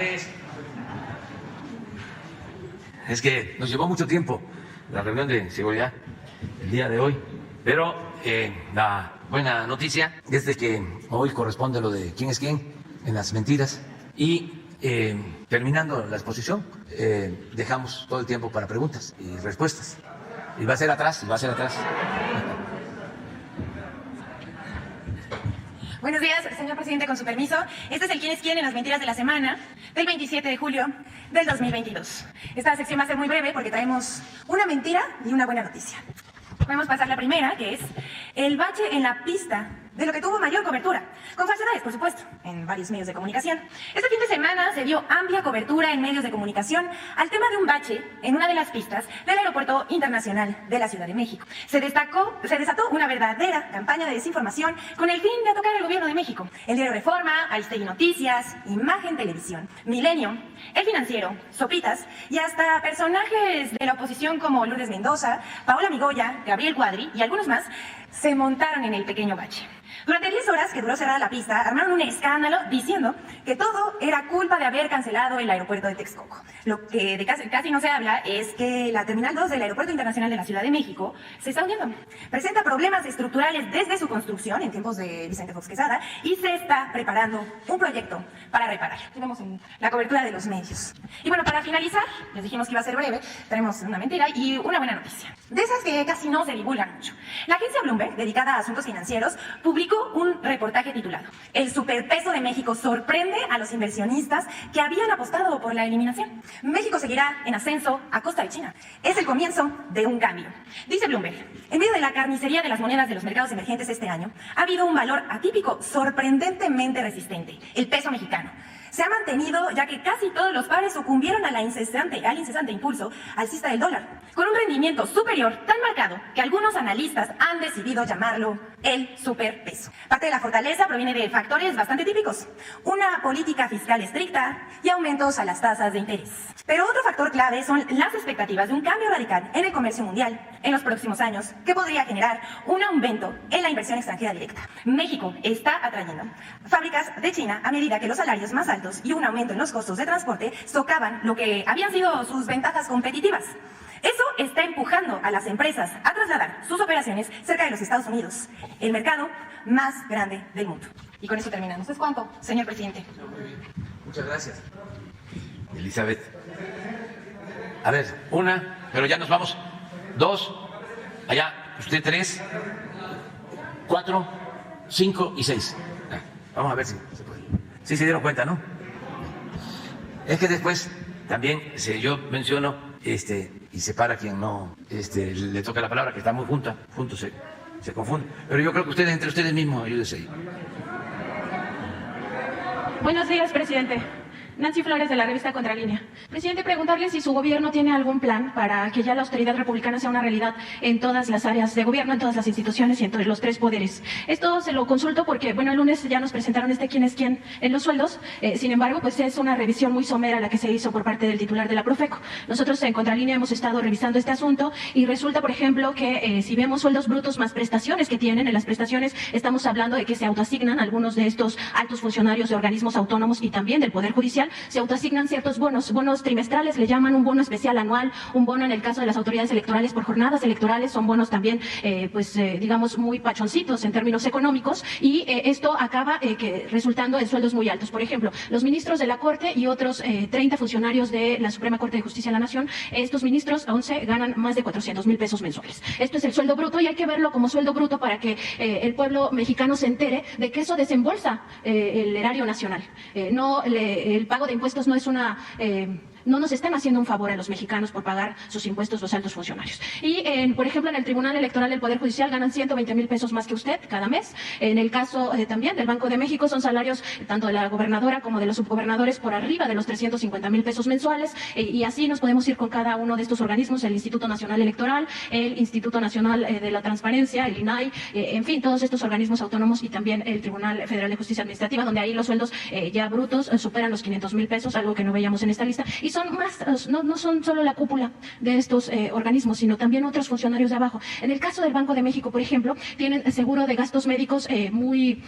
tardes. Es que nos llevó mucho tiempo la reunión de seguridad el día de hoy, pero la buena noticia es de que hoy corresponde lo de quién es quién en las mentiras y terminando la exposición dejamos todo el tiempo para preguntas y respuestas. Y va a ser atrás, Buenos días, señor presidente, con su permiso. Este es el quién es quién en las mentiras de la semana del 27 de julio del 2022. Esta sección va a ser muy breve porque traemos una mentira y una buena noticia. Podemos pasar la primera, que es el bache en la pista de lo que tuvo mayor cobertura, con falsedades, por supuesto, en varios medios de comunicación. Este fin de semana se dio amplia cobertura en medios de comunicación al tema de un bache en una de las pistas del Aeropuerto Internacional de la Ciudad de México. Se desató una verdadera campaña de desinformación con el fin de atacar al gobierno de México. El diario Reforma, Aristegui Noticias, Imagen Televisión, Milenio, El Financiero, Sopitas y hasta personajes de la oposición como Lourdes Mendoza, Paola Migoya, Gabriel Cuadri y algunos más se montaron en el pequeño bache. Durante 10 horas que duró cerrada la pista, armaron un escándalo diciendo que todo era culpa de haber cancelado el aeropuerto de Texcoco. Lo que casi no se habla es que la Terminal 2 del Aeropuerto Internacional de la Ciudad de México se está hundiendo. Presenta problemas estructurales desde su construcción en tiempos de Vicente Fox Quesada y se está preparando un proyecto para reparar. Tenemos en la cobertura de los medios. Y bueno, para finalizar, les dijimos que iba a ser breve, tenemos una mentira y una buena noticia. De esas que casi no se divulgan mucho. La agencia Bloomberg, dedicada a asuntos financieros, publicó un reportaje titulado "El superpeso de México sorprende a los inversionistas que habían apostado por la eliminación. México seguirá en ascenso a costa de China. Es el comienzo de un cambio". Dice Bloomberg, en medio de la carnicería de las monedas de los mercados emergentes este año, ha habido un valor atípico sorprendentemente resistente, el peso mexicano. Se ha mantenido ya que casi todos los pares sucumbieron al incesante impulso alcista del dólar, con un rendimiento superior tan marcado que algunos analistas han decidido llamarlo el superpeso. Parte de la fortaleza proviene de factores bastante típicos: una política fiscal estricta y aumentos a las tasas de interés. Pero otro factor clave son las expectativas de un cambio radical en el comercio mundial en los próximos años, que podría generar un aumento en la inversión extranjera directa. México está atrayendo fábricas de China a medida que los salarios más altos y un aumento en los costos de transporte socavan lo que habían sido sus ventajas competitivas. Eso está empujando a las empresas a trasladar sus operaciones cerca de los Estados Unidos, el mercado más grande del mundo. Y con eso terminamos. ¿Es cuánto, señor presidente? Muy bien. Muchas gracias, Elizabeth. A ver, una, pero ya nos vamos. 2, allá, usted 3, 4, 5 y 6. Vamos a ver si se puede. Sí se dieron cuenta, ¿no? Es que después también yo menciono y se para quien no le toca la palabra, que está muy juntos se confunde. Pero yo creo que ustedes, entre ustedes mismos, ayúdense ahí. Buenos días, presidente. Nancy Flores, de la revista Contralínea. Presidente, preguntarle si su gobierno tiene algún plan para que ya la austeridad republicana sea una realidad en todas las áreas de gobierno, en todas las instituciones y en todos los 3 poderes. Esto se lo consulto porque, bueno, el lunes ya nos presentaron quién es quién en los sueldos. Sin embargo, pues es una revisión muy somera la que se hizo por parte del titular de la Profeco. Nosotros en Contralínea hemos estado revisando este asunto y resulta, por ejemplo, que si vemos sueldos brutos más prestaciones que tienen, en las prestaciones estamos hablando de que se autoasignan algunos de estos altos funcionarios de organismos autónomos y también del Poder Judicial, se autoasignan ciertos bonos trimestrales, le llaman un bono especial anual, un bono en el caso de las autoridades electorales por jornadas electorales, son bonos también, digamos, muy pachoncitos en términos económicos, y esto acaba resultando en sueldos muy altos. Por ejemplo, los ministros de la Corte y otros 30 funcionarios de la Suprema Corte de Justicia de la Nación, estos ministros 11 ganan más de 400,000 pesos mensuales. Esto es el sueldo bruto y hay que verlo como sueldo bruto para que el pueblo mexicano se entere de que eso desembolsa el erario nacional. El pago de impuestos no es no nos están haciendo un favor a los mexicanos por pagar sus impuestos los altos funcionarios. Y, por ejemplo, en el Tribunal Electoral del Poder Judicial ganan 120,000 pesos más que usted cada mes. En el caso también del Banco de México son salarios tanto de la gobernadora como de los subgobernadores por arriba de los 350,000 pesos mensuales, y así nos podemos ir con cada uno de estos organismos: el Instituto Nacional Electoral, el Instituto Nacional de la Transparencia, el INAI, en fin, todos estos organismos autónomos, y también el Tribunal Federal de Justicia Administrativa, donde ahí los sueldos ya brutos superan los 500,000 pesos, algo que no veíamos en esta lista, y son más, no son solo la cúpula de estos organismos, sino también otros funcionarios de abajo. En el caso del Banco de México, por ejemplo, tienen seguro de gastos médicos muy,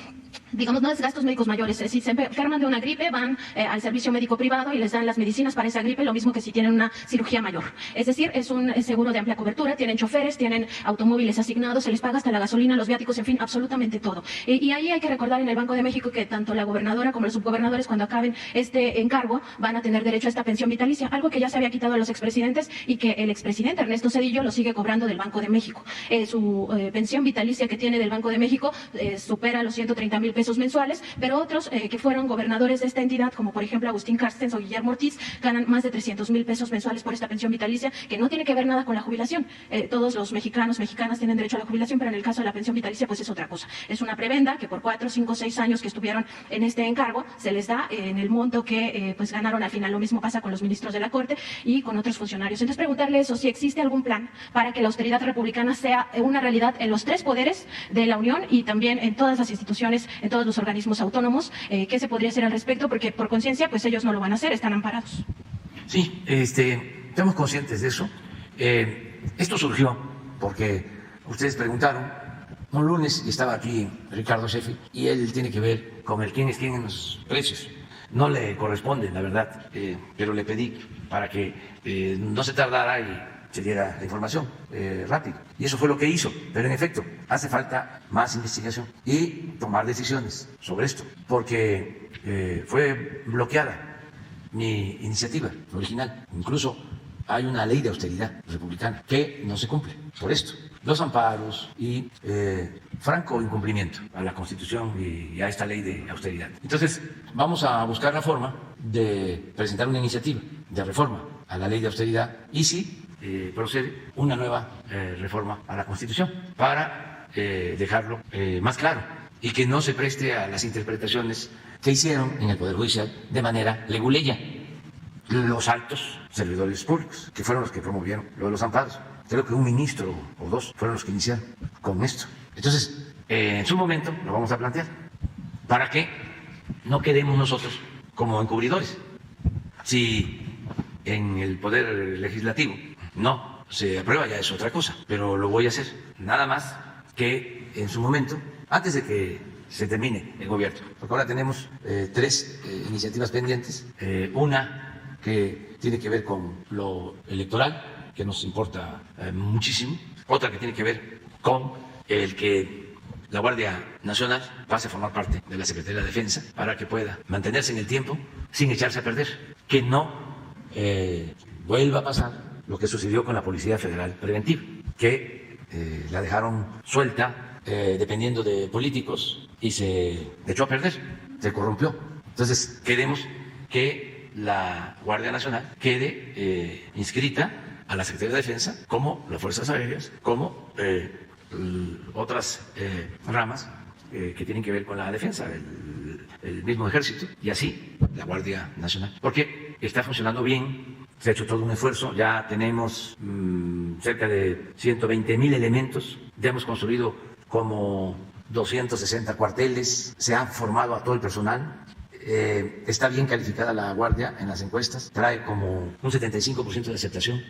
digamos, no es gastos médicos mayores. Si se enferman de una gripe, van al servicio médico privado y les dan las medicinas para esa gripe, lo mismo que si tienen una cirugía mayor. Es decir, es un seguro de amplia cobertura, tienen choferes, tienen automóviles asignados, se les paga hasta la gasolina, los viáticos, en fin, absolutamente todo. Y ahí hay que recordar en el Banco de México que tanto la gobernadora como los subgobernadores, cuando acaben este encargo, van a tener derecho a esta pensión vitalicia, algo que ya se había quitado a los expresidentes y que el expresidente Ernesto Zedillo lo sigue cobrando del Banco de México. Su pensión vitalicia que tiene del Banco de México supera los 130,000 pesos mensuales, pero otros que fueron gobernadores de esta entidad, como por ejemplo Agustín Carstens o Guillermo Ortiz, ganan más de 300,000 pesos mensuales por esta pensión vitalicia, que no tiene que ver nada con la jubilación. Todos los mexicanas tienen derecho a la jubilación, pero en el caso de la pensión vitalicia pues es otra cosa. Es una prebenda que por 4, 5, 6 años que estuvieron en este encargo se les da en el monto que pues ganaron al final. Lo mismo pasa con los ministros de la Corte y con otros funcionarios. Entonces preguntarle eso, si existe algún plan para que la austeridad republicana sea una realidad en los 3 poderes de la Unión y también en todas las instituciones, en todos los organismos autónomos. ¿Qué se podría hacer al respecto? Porque por conciencia pues ellos no lo van a hacer, están amparados. Sí, estamos conscientes de eso. Esto surgió porque ustedes preguntaron un lunes y estaba aquí Ricardo Sheffield y él tiene que ver con el quién es quién en los precios. No le corresponde, la verdad, pero le pedí para que no se tardara y se diera la información rápido. Y eso fue lo que hizo. Pero en efecto, hace falta más investigación y tomar decisiones sobre esto, porque fue bloqueada mi iniciativa original. Incluso hay una ley de austeridad republicana que no se cumple por esto. Los amparos y franco incumplimiento a la Constitución y a esta ley de austeridad. Entonces, vamos a buscar la forma de presentar una iniciativa de reforma a la ley de austeridad y si procede una nueva reforma a la Constitución para dejarlo más claro y que no se preste a las interpretaciones que hicieron en el Poder Judicial de manera leguleya los altos servidores públicos, que fueron los que promovieron lo de los amparos. Creo que un ministro o 2 fueron los que iniciaron con esto. Entonces, en su momento lo vamos a plantear para que no quedemos nosotros como encubridores. Si en el Poder Legislativo no se aprueba, ya es otra cosa, pero lo voy a hacer. Nada más que en su momento, antes de que se termine el gobierno, porque ahora tenemos 3 iniciativas pendientes, una que tiene que ver con lo electoral, que nos importa muchísimo, otra que tiene que ver con el que la Guardia Nacional pase a formar parte de la Secretaría de Defensa para que pueda mantenerse en el tiempo sin echarse a perder, que no vuelva a pasar lo que sucedió con la Policía Federal Preventiva, que la dejaron suelta dependiendo de políticos y se echó a perder, se corrompió. Entonces queremos que la Guardia Nacional quede inscrita a la Secretaría de Defensa, como las Fuerzas Aéreas, como otras ramas que tienen que ver con la defensa, el mismo Ejército, y así la Guardia Nacional. Porque está funcionando bien, se ha hecho todo un esfuerzo, ya tenemos cerca de 120,000 elementos, ya hemos construido como 260 cuarteles, se ha formado a todo el personal. Está bien calificada la Guardia en las encuestas, trae como un 75% de aceptación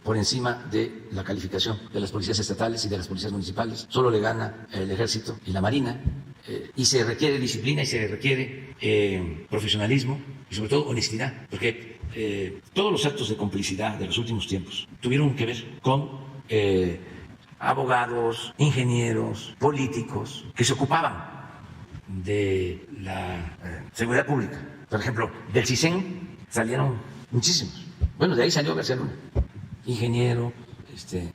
por encima de la calificación de las policías estatales y de las policías municipales. Solo le gana el Ejército y la Marina, y se requiere disciplina y se requiere profesionalismo y sobre todo honestidad, porque todos los actos de complicidad de los últimos tiempos tuvieron que ver con abogados, ingenieros, políticos que se ocupaban de la seguridad pública. Por ejemplo, del CISEN salieron muchísimos. Bueno, de ahí salió García Luna, ingeniero,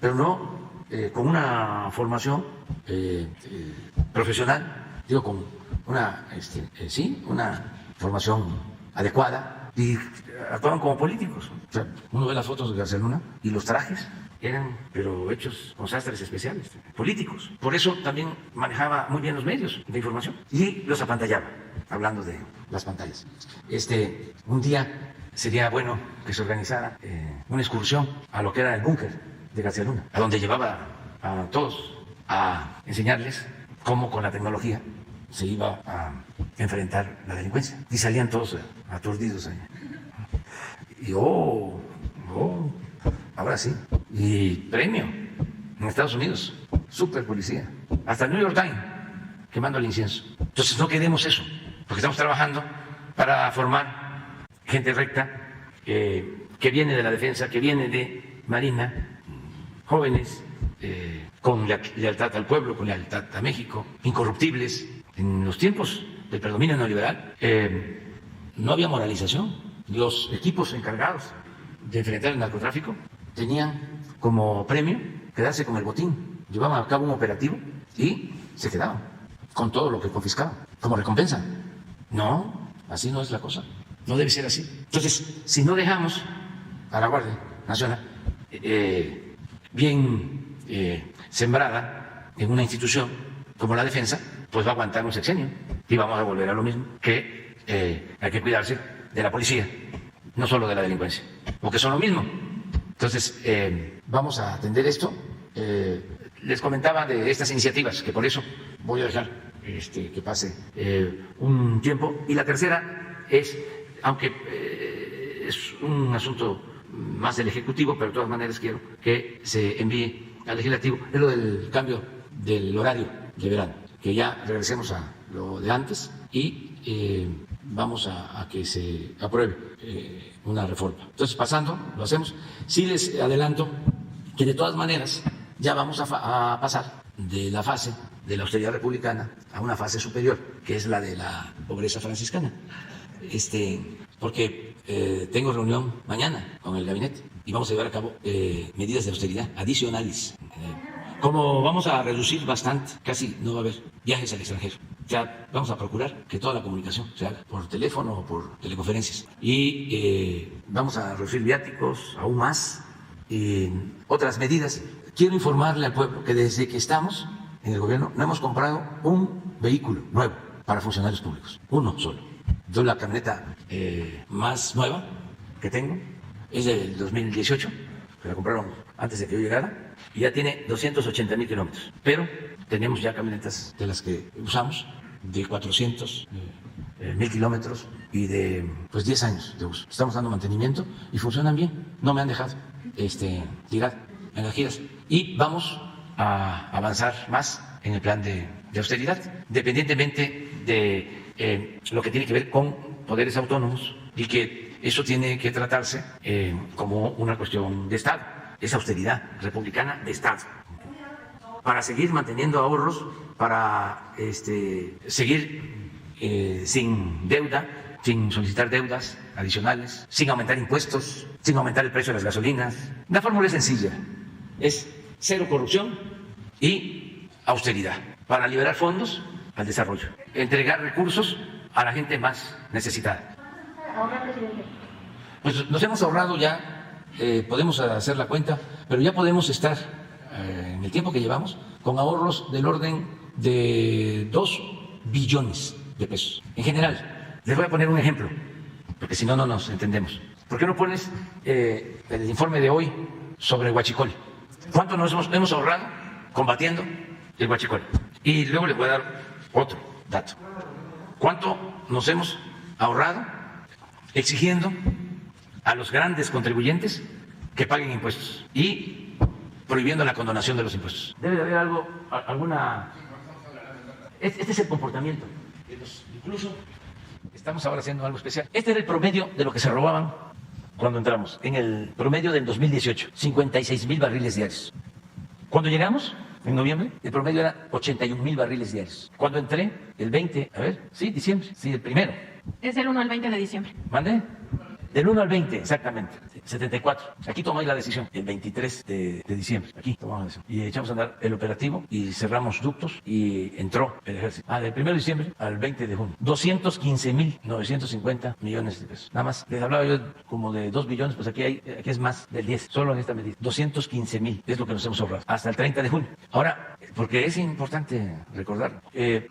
pero no con una formación profesional, digo, con una, una formación adecuada, y actuaban como políticos. O sea, uno ve las fotos de García Luna y los trajes eran, pero hechos con sastres especiales, políticos. Por eso también manejaba muy bien los medios de información y los apantallaba, hablando de las pantallas. Un día sería bueno que se organizara una excursión a lo que era el búnker de García Luna, a donde llevaba a todos a enseñarles cómo con la tecnología se iba a enfrentar la delincuencia. Y salían todos aturdidos ahí. Y ahora sí. Y premio en Estados Unidos, super policía. Hasta el New York Times quemando el incienso. Entonces no queremos eso, porque estamos trabajando para formar gente recta, que viene de la defensa, que viene de Marina, jóvenes con lealtad al pueblo, con lealtad a México, incorruptibles. En los tiempos del predominio neoliberal no había moralización. Los equipos encargados de enfrentar el narcotráfico tenían como premio quedarse con el botín. Llevaban a cabo un operativo y se quedaban con todo lo que confiscaban como recompensa. No, así no es la cosa. No debe ser así. Entonces, si no dejamos a la Guardia Nacional bien sembrada en una institución como la defensa, pues va a aguantar un sexenio y vamos a volver a lo mismo, que hay que cuidarse de la policía, no solo de la delincuencia, porque son lo mismo. Entonces, vamos a atender esto. Les comentaba de estas iniciativas, que por eso voy a dejar que pase un tiempo. Y la tercera es, aunque es un asunto más del Ejecutivo, pero de todas maneras quiero que se envíe al Legislativo, es lo del cambio del horario de verano, que ya regresemos a lo de antes y vamos a que se apruebe una reforma. Entonces, pasando, lo hacemos. Sí les adelanto que de todas maneras ya vamos a pasar de la fase de la austeridad republicana a una fase superior, que es la de la pobreza franciscana. Porque tengo reunión mañana con el gabinete y vamos a llevar a cabo medidas de austeridad adicionales. Como vamos a reducir bastante, casi no va a haber viajes al extranjero. Ya vamos a procurar que toda la comunicación se haga por teléfono o por teleconferencias. Y vamos a reducir viáticos aún más y otras medidas. Quiero informarle al pueblo que desde que estamos en el gobierno no hemos comprado un vehículo nuevo para funcionarios públicos, uno solo. Yo la camioneta más nueva que tengo es del 2018, que la compraron antes de que yo llegara, y ya tiene 280,000 kilómetros. Pero tenemos ya camionetas de las que usamos, de 400,000 kilómetros y de 10 años de uso. Estamos dando mantenimiento y funcionan bien. No me han dejado tirar en las giras. Y vamos a avanzar más en el plan de austeridad, dependientemente de lo que tiene que ver con poderes autónomos, y que eso tiene que tratarse como una cuestión de Estado. Es austeridad republicana de Estado, para seguir manteniendo ahorros, para seguir sin deuda, sin solicitar deudas adicionales, sin aumentar impuestos, sin aumentar el precio de las gasolinas. La fórmula es sencilla, es cero corrupción y austeridad, para liberar fondos al desarrollo, entregar recursos a la gente más necesitada. Pues nos hemos ahorrado ya, podemos hacer la cuenta, pero ya podemos estar, en el tiempo que llevamos, con ahorros del orden de 2 billones de pesos. En general, les voy a poner un ejemplo, porque si no, no nos entendemos. ¿Por qué no pones el informe de hoy sobre el huachicol? ¿Cuánto nos hemos ahorrado combatiendo el huachicol? Y luego les voy a dar otro dato. ¿Cuánto nos hemos ahorrado exigiendo a los grandes contribuyentes que paguen impuestos y prohibiendo la condonación de los impuestos? Debe de haber alguna... Este es el comportamiento. Incluso estamos ahora haciendo algo especial. Este era el promedio de lo que se robaban cuando entramos. En el promedio del 2018, 56,000 barriles diarios. Cuando llegamos, en noviembre, el promedio era 81,000 barriles diarios. Cuando entré, el 20, diciembre, el primero. Es del 1 al 20 de diciembre. ¿Mande? Del 1 al 20, exactamente. 74. Aquí tomé la decisión, el 23 de diciembre. Aquí tomamos la decisión. Y echamos a andar el operativo y cerramos ductos y entró el ejército. Del 1 de diciembre al 20 de junio. 215,950 millones de pesos. Nada más. Les hablaba yo como de 2 billones, pues aquí es más del 10. Solo en esta medida. 215,000 es lo que nos hemos ahorrado. Hasta el 30 de junio. Ahora, porque es importante recordar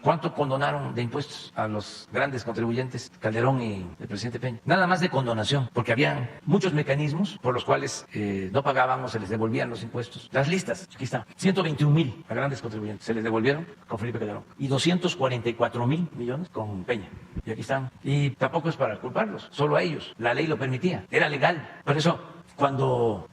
cuánto condonaron de impuestos a los grandes contribuyentes, Calderón y el presidente Peña. Nada más de condonación, porque había muchos mecanismos por los cuales no pagaban o se les devolvían los impuestos. Las listas, aquí están, 121,000 a grandes contribuyentes se les devolvieron con Felipe Calderón y 244,000 millones con Peña. Y aquí están. Y tampoco es para culparlos, solo a ellos. La ley lo permitía, era legal. Por eso, cuando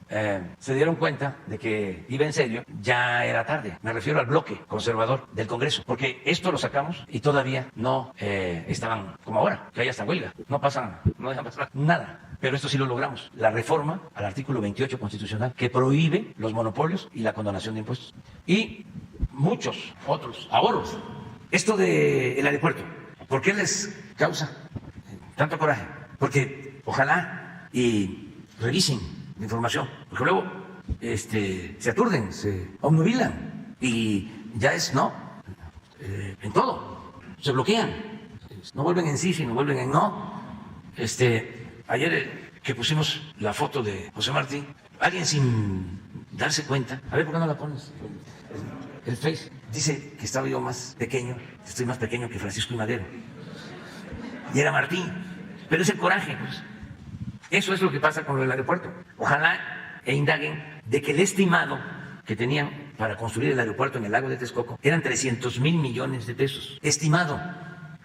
se dieron cuenta de que iba en serio, ya era tarde. Me refiero al bloque conservador del Congreso, porque esto lo sacamos y todavía no estaban como ahora, que hay hasta huelga. No dejan pasar nada. Pero esto sí lo logramos. La reforma al artículo 28 constitucional que prohíbe los monopolios y la condonación de impuestos. Y muchos otros ahorros. Esto del aeropuerto, ¿por qué les causa tanto coraje? Porque ojalá y revisen la información, porque luego se aturden, se obnubilan y ya es no, en todo, se bloquean, no vuelven en sí, sino vuelven en no. Ayer que pusimos la foto de José Martí, alguien sin darse cuenta, a ver por qué no la pones, el Face, dice que estaba yo más pequeño, estoy más pequeño que Francisco y Madero, y era Martí, pero es el coraje, pues. Eso es lo que pasa con el aeropuerto. Ojalá indaguen de que el estimado que tenían para construir el aeropuerto en el lago de Texcoco eran 300,000 millones de pesos. Estimado.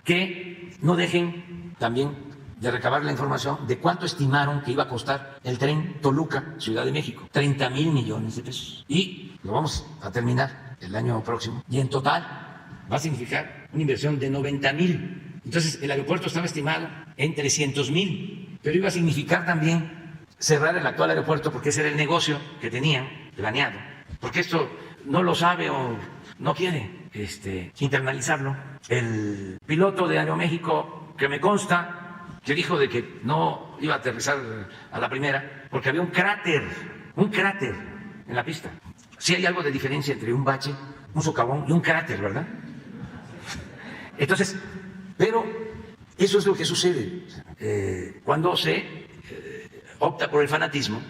Que no dejen también de recabar la información de cuánto estimaron que iba a costar el tren Toluca-Ciudad de México. 30,000 millones de pesos. Y lo vamos a terminar el año próximo. Y en total va a significar una inversión de 90,000. Entonces el aeropuerto estaba estimado en 300,000. Pero iba a significar también cerrar el actual aeropuerto porque ese era el negocio que tenían planeado. Porque esto no lo sabe o no quiere internalizarlo. El piloto de Aeroméxico, que me consta, que dijo de que no iba a aterrizar a la primera porque había un cráter en la pista. Sí hay algo de diferencia entre un bache, un socavón y un cráter, ¿verdad? Entonces, pero eso es lo que sucede. Cuando se opta por el fanatismo,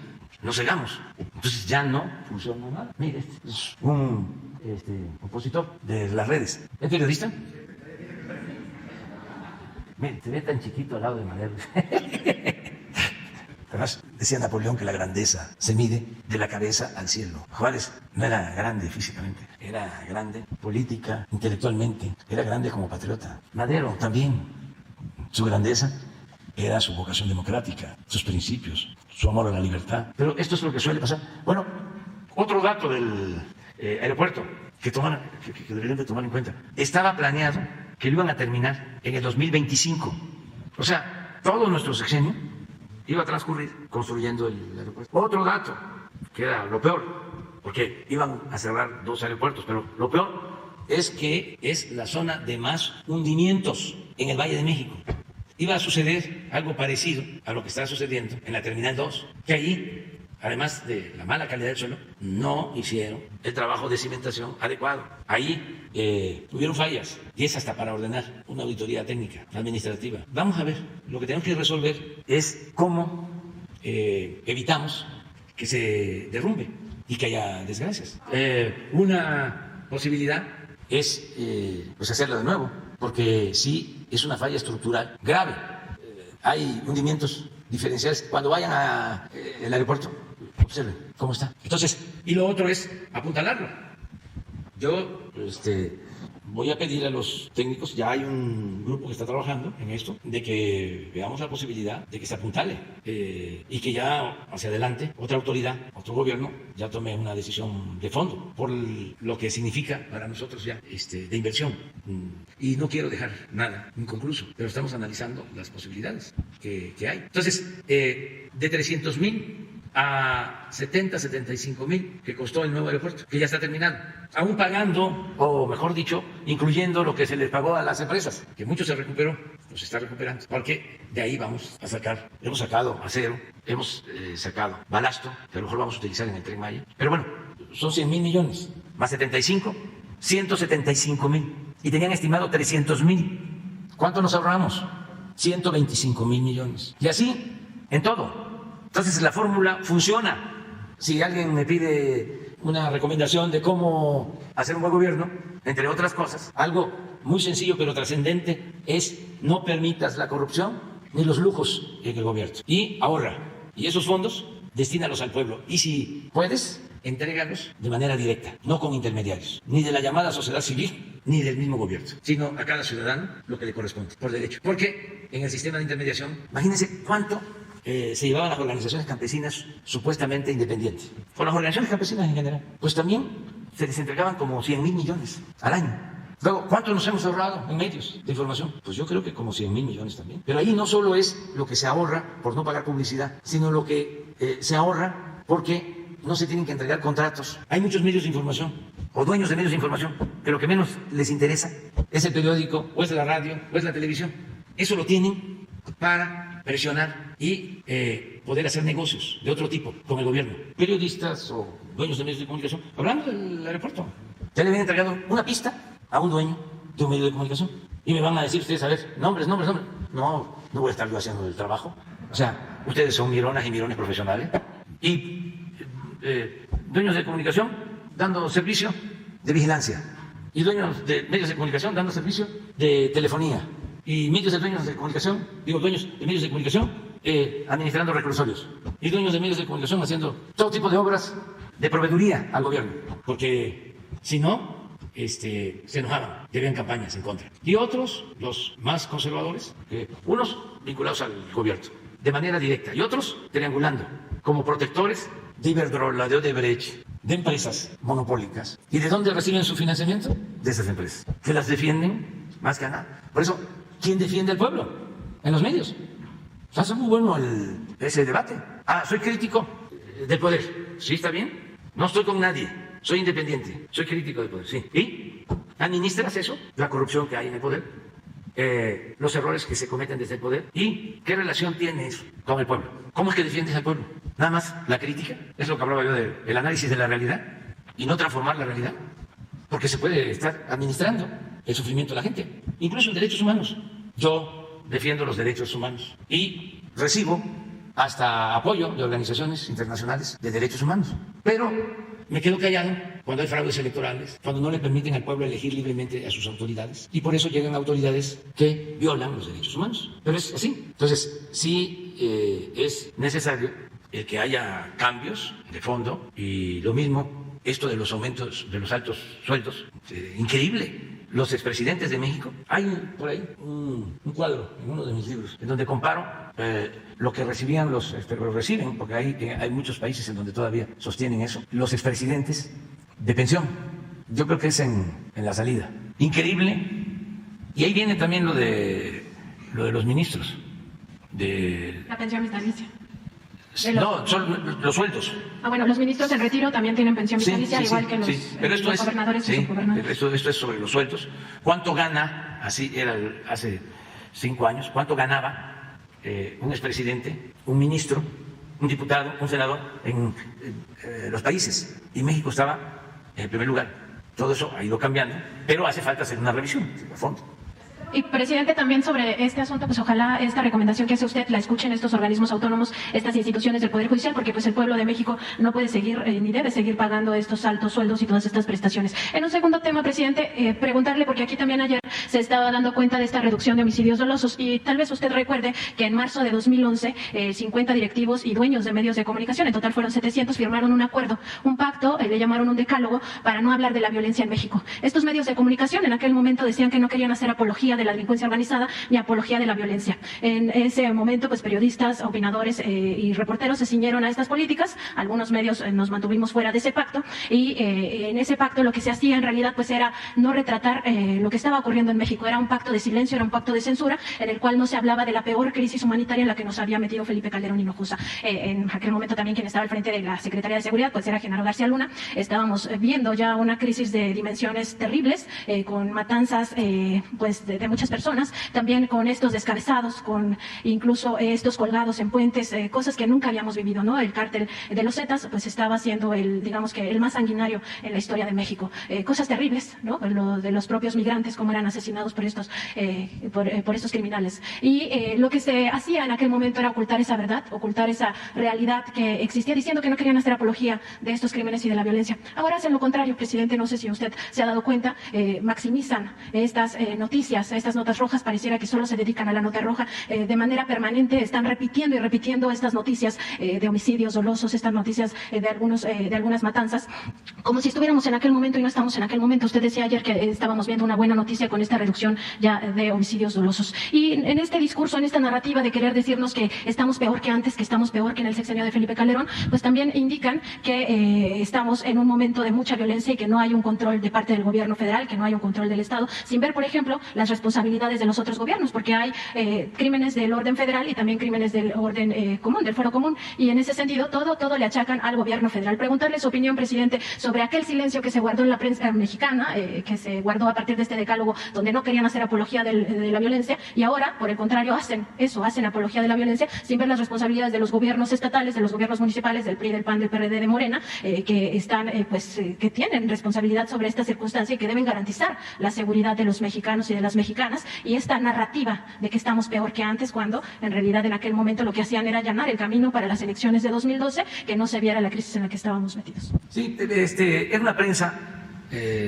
nos cegamos. Entonces ya no funciona nada. Mire, este es un opositor de las redes. ¿Es periodista? Mire, te ve tan chiquito al lado de Madero. Además, decía Napoleón que la grandeza se mide de la cabeza al cielo. Juárez no era grande físicamente, era grande política, intelectualmente, era grande como patriota. Madero también. Su grandeza era su vocación democrática, sus principios, su amor a la libertad. Pero esto es lo que suele pasar. Bueno, otro dato del aeropuerto que deberían de tomar en cuenta. Estaba planeado que lo iban a terminar en el 2025. O sea, todo nuestro sexenio iba a transcurrir construyendo el aeropuerto. Otro dato, que era lo peor, porque iban a cerrar 2 aeropuertos, pero lo peor es que es la zona de más hundimientos en el Valle de México. Iba a suceder algo parecido a lo que está sucediendo en la Terminal 2, que ahí, además de la mala calidad del suelo, no hicieron el trabajo de cimentación adecuado. Ahí tuvieron fallas, y es hasta para ordenar una auditoría técnica, administrativa. Vamos a ver, lo que tenemos que resolver es cómo evitamos que se derrumbe y que haya desgracias. Una posibilidad es pues hacerlo de nuevo, porque sí es una falla estructural grave. Hay hundimientos diferenciales. Cuando vayan al aeropuerto, observen cómo está. Entonces, y lo otro es apuntalarlo. Yo voy a pedir a los técnicos, ya hay un grupo que está trabajando en esto, de que veamos la posibilidad de que se apuntale y que ya hacia adelante otra autoridad, otro gobierno, ya tome una decisión de fondo por lo que significa para nosotros ya de inversión. Y no quiero dejar nada inconcluso, pero estamos analizando las posibilidades que hay. Entonces, de 300,000 a 75,000 que costó el nuevo aeropuerto, que ya está terminado, aún pagando, o mejor dicho, incluyendo lo que se les pagó a las empresas, que mucho se recuperó, pues se está recuperando, porque de ahí vamos a sacar, hemos sacado acero, hemos sacado balasto, que a lo mejor vamos a utilizar en el Tren Maya, pero bueno, son 100,000 millones, más 75, 175,000, y tenían estimado 300,000. ¿Cuánto nos ahorramos? 125,000 millones. Y así, en todo. Entonces la fórmula funciona. Si alguien me pide una recomendación de cómo hacer un buen gobierno, entre otras cosas, algo muy sencillo pero trascendente es no permitas la corrupción ni los lujos en el gobierno. Y ahorra. Y esos fondos, destínalos al pueblo. Y si puedes, entrégalos de manera directa, no con intermediarios, ni de la llamada sociedad civil, ni del mismo gobierno, sino a cada ciudadano lo que le corresponde, por derecho. Porque en el sistema de intermediación, imagínense cuánto se llevaban las organizaciones campesinas supuestamente independientes, o las organizaciones campesinas en general, pues también se les entregaban como 100.000 millones al año. Luego, ¿cuánto nos hemos ahorrado en medios de información? Pues yo creo que como 100.000 millones también. Pero ahí no solo es lo que se ahorra por no pagar publicidad, sino lo que se ahorra porque no se tienen que entregar contratos. Hay muchos medios de información o dueños de medios de información que lo que menos les interesa es el periódico, o es la radio, o es la televisión. Eso lo tienen para presionar y poder hacer negocios de otro tipo con el gobierno. Periodistas o dueños de medios de comunicación, hablando del aeropuerto, ya le habían entregado una pista a un dueño de un medio de comunicación. Y me van a decir ustedes, a ver, nombres. No voy a estar yo haciendo el trabajo. O sea, ustedes son mironas y mirones profesionales. Y dueños de comunicación dando servicio de vigilancia. Y dueños de medios de comunicación dando servicio de telefonía. Y dueños de medios de comunicación administrando reclusorios. Y dueños de medios de comunicación haciendo todo tipo de obras de proveeduría al gobierno. Porque si no, se enojaban, y habían campañas en contra. Y otros, los más conservadores, unos vinculados al gobierno de manera directa y otros triangulando como protectores de Iberdrola, de Odebrecht, de empresas monopólicas. ¿Y de dónde reciben su financiamiento? De esas empresas, que las defienden más que nada. Por eso, ¿quién defiende al pueblo? En los medios. O sea, es muy bueno ese debate. Soy crítico del poder. ¿Sí está bien? No estoy con nadie. Soy independiente, soy crítico del poder, sí. ¿Y administras eso? La corrupción que hay en el poder, los errores que se cometen desde el poder. ¿Y qué relación tiene eso con el pueblo? ¿Cómo es que defiendes al pueblo? Nada más la crítica, es lo que hablaba yo del análisis de la realidad y no transformar la realidad, porque se puede estar administrando el sufrimiento de la gente, incluso en derechos humanos. Yo defiendo los derechos humanos y recibo hasta apoyo de organizaciones internacionales de derechos humanos, pero me quedo callado cuando hay fraudes electorales, cuando no le permiten al pueblo elegir libremente a sus autoridades, y por eso llegan autoridades que violan los derechos humanos. Pero es así. Entonces, sí es necesario que haya cambios de fondo, y lo mismo, esto de los aumentos de los altos sueldos, increíble. Los expresidentes de México, hay por ahí un cuadro en uno de mis libros en donde comparo lo que recibían lo reciben, porque hay muchos países en donde todavía sostienen eso, los expresidentes de pensión. Yo creo que es en la salida. Increíble. Y ahí viene también lo de los ministros. La pensión vitalicia. No, son los sueldos. Bueno, los ministros en retiro también tienen pensión vitalicia, igual que los, pero los gobernadores y subgobernadores. Esto es sobre los sueldos. ¿Cuánto gana, así era hace 5 años, cuánto ganaba un expresidente, un ministro, un diputado, un senador en los países? Y México estaba en primer lugar. Todo eso ha ido cambiando, pero hace falta hacer una revisión a fondo. Y, presidente, también sobre este asunto, pues ojalá esta recomendación que hace usted la escuchen estos organismos autónomos, estas instituciones del Poder Judicial, porque pues el pueblo de México no puede seguir ni debe seguir pagando estos altos sueldos y todas estas prestaciones. En un segundo tema, presidente, preguntarle, porque aquí también ayer se estaba dando cuenta de esta reducción de homicidios dolosos, y tal vez usted recuerde que en marzo de 2011 50 directivos y dueños de medios de comunicación, en total fueron 700, firmaron un acuerdo, un pacto, le llamaron un decálogo, para no hablar de la violencia en México. Estos medios de comunicación en aquel momento decían que no querían hacer apología de la delincuencia organizada ni apología de la violencia. En ese momento, pues periodistas, opinadores y reporteros se ciñeron a estas políticas. Algunos medios nos mantuvimos fuera de ese pacto, y en ese pacto lo que se hacía en realidad pues era no retratar lo que estaba ocurriendo en México. Era un pacto de silencio, era un pacto de censura, en el cual no se hablaba de la peor crisis humanitaria en la que nos había metido Felipe Calderón Hinojosa. En aquel momento también quien estaba al frente de la Secretaría de Seguridad pues era Genaro García Luna. Estábamos viendo ya una crisis de dimensiones terribles, con matanzas pues de de muchas personas, también con estos descabezados, con incluso estos colgados en puentes, cosas que nunca habíamos vivido, ¿no? El cártel de los Zetas pues estaba siendo digamos que el más sanguinario en la historia de México. Cosas terribles, ¿no? Lo de los propios migrantes, cómo eran asesinados por estos criminales. Y lo que se hacía en aquel momento era ocultar esa verdad, ocultar esa realidad que existía, diciendo que no querían hacer apología de estos crímenes y de la violencia. Ahora hacen lo contrario, presidente, no sé si usted se ha dado cuenta, maximizan estas noticias, estas notas rojas, pareciera que solo se dedican a la nota roja, de manera permanente están repitiendo y repitiendo estas noticias de homicidios dolosos, estas noticias de algunas matanzas, como si estuviéramos en aquel momento y no estamos en aquel momento. Usted decía ayer que estábamos viendo una buena noticia con esta reducción ya de homicidios dolosos. Y en este discurso, en esta narrativa de querer decirnos que estamos peor que antes, que estamos peor que en el sexenio de Felipe Calderón, pues también indican que estamos en un momento de mucha violencia y que no hay un control de parte del gobierno federal, que no hay un control del Estado, sin ver, por ejemplo, las responsabilidades de los otros gobiernos, porque hay crímenes del orden federal y también crímenes del orden común, del fuero común, y en ese sentido todo le achacan al gobierno federal. Preguntarle su opinión, presidente, sobre aquel silencio que se guardó en la prensa mexicana, que se guardó a partir de este decálogo donde no querían hacer apología de la violencia, y ahora, por el contrario, hacen apología de la violencia sin ver las responsabilidades de los gobiernos estatales, de los gobiernos municipales, del PRI, del PAN, del PRD, de Morena, que están, que tienen responsabilidad sobre esta circunstancia y que deben garantizar la seguridad de los mexicanos y de las mexicanas, y esta narrativa de que estamos peor que antes, cuando en realidad en aquel momento lo que hacían era allanar el camino para las elecciones de 2012, que no se viera la crisis en la que estábamos metidos. Sí, era una prensa,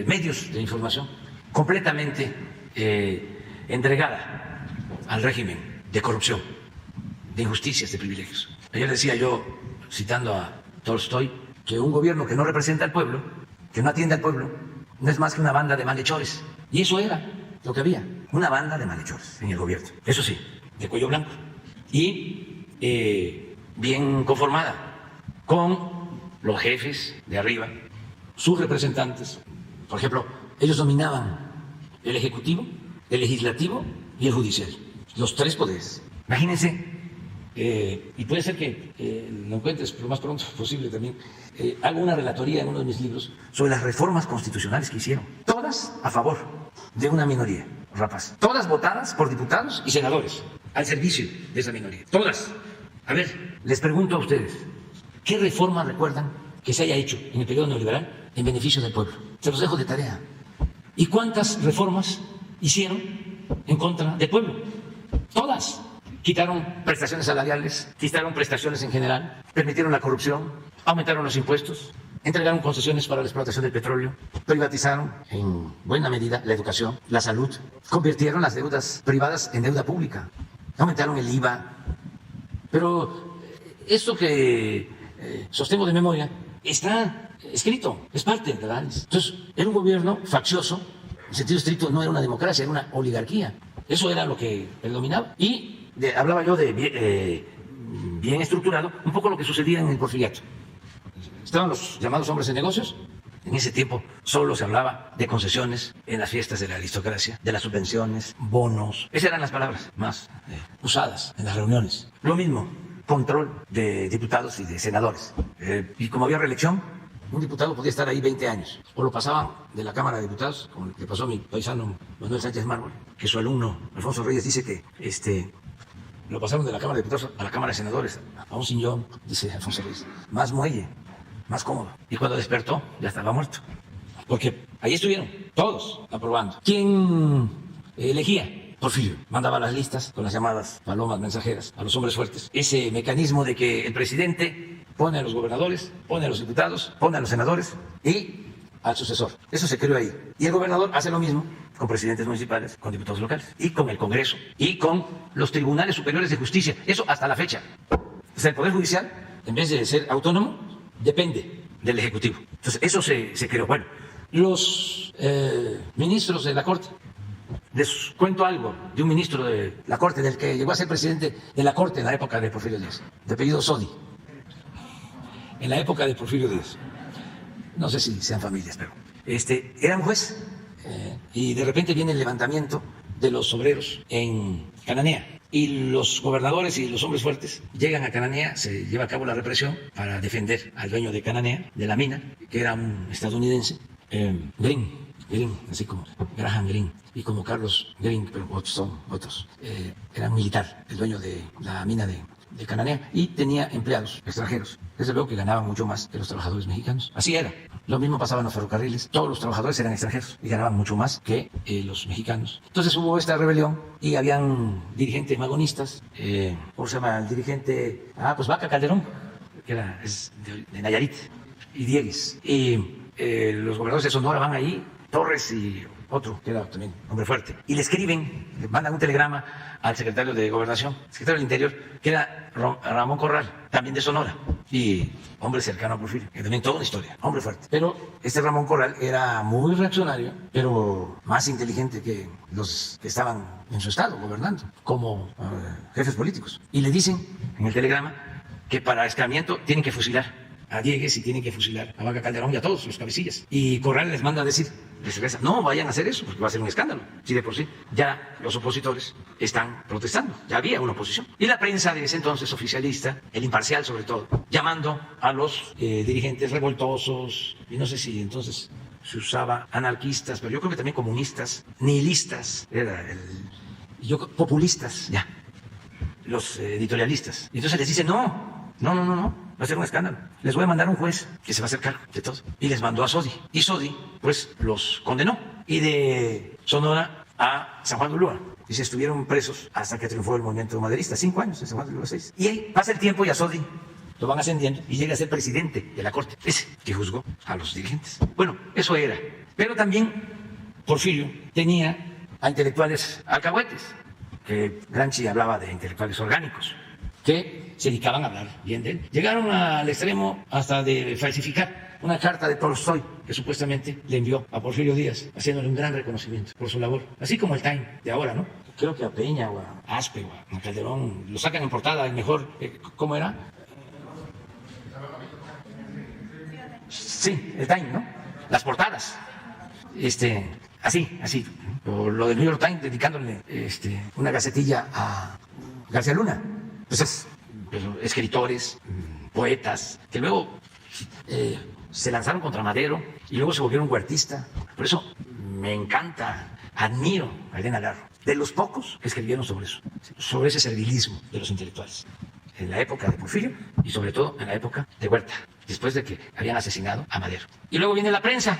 medios de información completamente entregada al régimen de corrupción, de injusticias, de privilegios. Ayer decía yo, citando a Tolstoy, que un gobierno que no representa al pueblo, que no atiende al pueblo, no es más que una banda de malhechores. Y eso era lo que había, una banda de malhechores en el gobierno. Eso sí, de cuello blanco. Y bien conformada con los jefes de arriba, sus representantes. Por ejemplo, ellos dominaban el Ejecutivo, el Legislativo y el Judicial. Los tres poderes. Imagínense, y puede ser que lo encuentres lo más pronto posible también, hago una relatoría en uno de mis libros sobre las reformas constitucionales que hicieron. Todas a favor de una minoría rapaz. Todas votadas por diputados y senadores al servicio de esa minoría. Todas. A ver, les pregunto a ustedes, ¿qué reforma recuerdan que se haya hecho en el periodo neoliberal en beneficio del pueblo? Se los dejo de tarea. ¿Y cuántas reformas hicieron en contra del pueblo? Todas. Quitaron prestaciones salariales, quitaron prestaciones en general, permitieron la corrupción, aumentaron los impuestos, entregaron concesiones para la explotación del petróleo, privatizaron en buena medida la educación, la salud, convirtieron las deudas privadas en deuda pública, aumentaron el IVA. Pero esto que sostengo de memoria está escrito, es parte del análisis. Entonces, era un gobierno faccioso, en sentido estricto no era una democracia, era una oligarquía. Eso era lo que predominaba. Y hablaba yo de bien estructurado, un poco lo que sucedía en el Porfiriato. Estaban los llamados hombres de negocios. En ese tiempo solo se hablaba de concesiones en las fiestas de la aristocracia, de las subvenciones, bonos. Esas eran las palabras más usadas en las reuniones. Lo mismo, control de diputados y de senadores. Y como había reelección, un diputado podía estar ahí 20 años. O lo pasaban de la Cámara de Diputados, como le pasó a mi paisano Manuel Sánchez Mármol, que su alumno Alfonso Reyes dice que lo pasaron de la Cámara de Diputados a la Cámara de Senadores, a un sillón, dice Alfonso Reyes, más muelle, más cómodo. Y cuando despertó, ya estaba muerto. Porque ahí estuvieron, todos, aprobando. ¿Quién elegía? Porfirio. Mandaba las listas con las llamadas palomas mensajeras a los hombres fuertes. Ese mecanismo de que el presidente pone a los gobernadores, pone a los diputados, pone a los senadores y al sucesor. Eso se creó ahí. Y el gobernador hace lo mismo con presidentes municipales, con diputados locales, y con el Congreso, y con los tribunales superiores de justicia. Eso hasta la fecha. O sea, el Poder Judicial, en vez de ser autónomo, depende del Ejecutivo. Entonces, eso se creó. Bueno, los ministros de la Corte, les cuento algo de un ministro de la Corte, del que llegó a ser presidente de la Corte en la época de Porfirio Díaz, de apellido Sodi, en la época de Porfirio Díaz. No sé si sean familias, pero era un juez y de repente viene el levantamiento de los obreros en Cananea y los gobernadores y los hombres fuertes llegan a Cananea, se lleva a cabo la represión para defender al dueño de Cananea, de la mina, que era un estadounidense, Green, Greene, así como Graham Greene y como Carlos Greene, pero son otros. Era un militar, el dueño de la mina de Cananea, y tenía empleados extranjeros. Desde luego que ganaban mucho más que los trabajadores mexicanos. Así era. Lo mismo pasaba en los ferrocarriles. Todos los trabajadores eran extranjeros y ganaban mucho más que los mexicanos. Entonces hubo esta rebelión y habían dirigentes magonistas. ¿Cómo se llama el dirigente? Pues Vaca Calderón, que es de Nayarit, y Diegues. Y los gobernadores de Sonora van ahí, Torres y otro, que era también hombre fuerte, y le escriben, le mandan un telegrama al secretario de Gobernación, secretario del Interior, que era Ramón Corral, también de Sonora, y hombre cercano a Porfirio, que también toda una historia, hombre fuerte. Pero este Ramón Corral era muy reaccionario, pero más inteligente que los que estaban en su estado gobernando, como jefes políticos. Y le dicen en el telegrama que para escarmiento tienen que fusilar a Diegues y tienen que fusilar a Vaca Calderón y a todos los cabecillas. Y Corral les manda a decir, les regresa, no vayan a hacer eso, porque va a ser un escándalo. Sí, de por sí, ya los opositores están protestando, ya había una oposición. Y la prensa de ese entonces oficialista, el imparcial sobre todo, llamando a los dirigentes revoltosos, y no sé si entonces se usaba anarquistas, pero yo creo que también comunistas, nihilistas, populistas, ya, los editorialistas. Y entonces les dice, no, va a ser un escándalo. Les voy a mandar un juez que se va a hacer cargo de todo. Y les mandó a Sodi. Y Sodi, pues, los condenó. Y de Sonora a San Juan de Ulúa. Y se estuvieron presos hasta que triunfó el movimiento maderista. 5 años en San Juan de Ulúa, 6. Y ahí pasa el tiempo y a Sodi lo van ascendiendo y llega a ser presidente de la corte. Ese que juzgó a los dirigentes. Bueno, eso era. Pero también Porfirio tenía a intelectuales alcahuetes. Que Gramsci hablaba de intelectuales orgánicos, que se dedicaban a hablar bien de él. Llegaron al extremo hasta de falsificar una carta de Tolstoy que supuestamente le envió a Porfirio Díaz, haciéndole un gran reconocimiento por su labor. Así como el Time de ahora, ¿no? Creo que a Peña o a Aspe o a Calderón lo sacan en portada, el mejor, ¿cómo era? Sí, el Time, ¿no? Las portadas. Así. O lo del New York Times dedicándole una gacetilla a García Luna. Pues escritores, poetas, que luego se lanzaron contra Madero y luego se volvieron huertistas. Por eso me encanta, admiro a Elena Garro, de los pocos que escribieron sobre eso, sobre ese servilismo de los intelectuales, en la época de Porfirio y sobre todo en la época de Huerta, después de que habían asesinado a Madero. Y luego viene la prensa,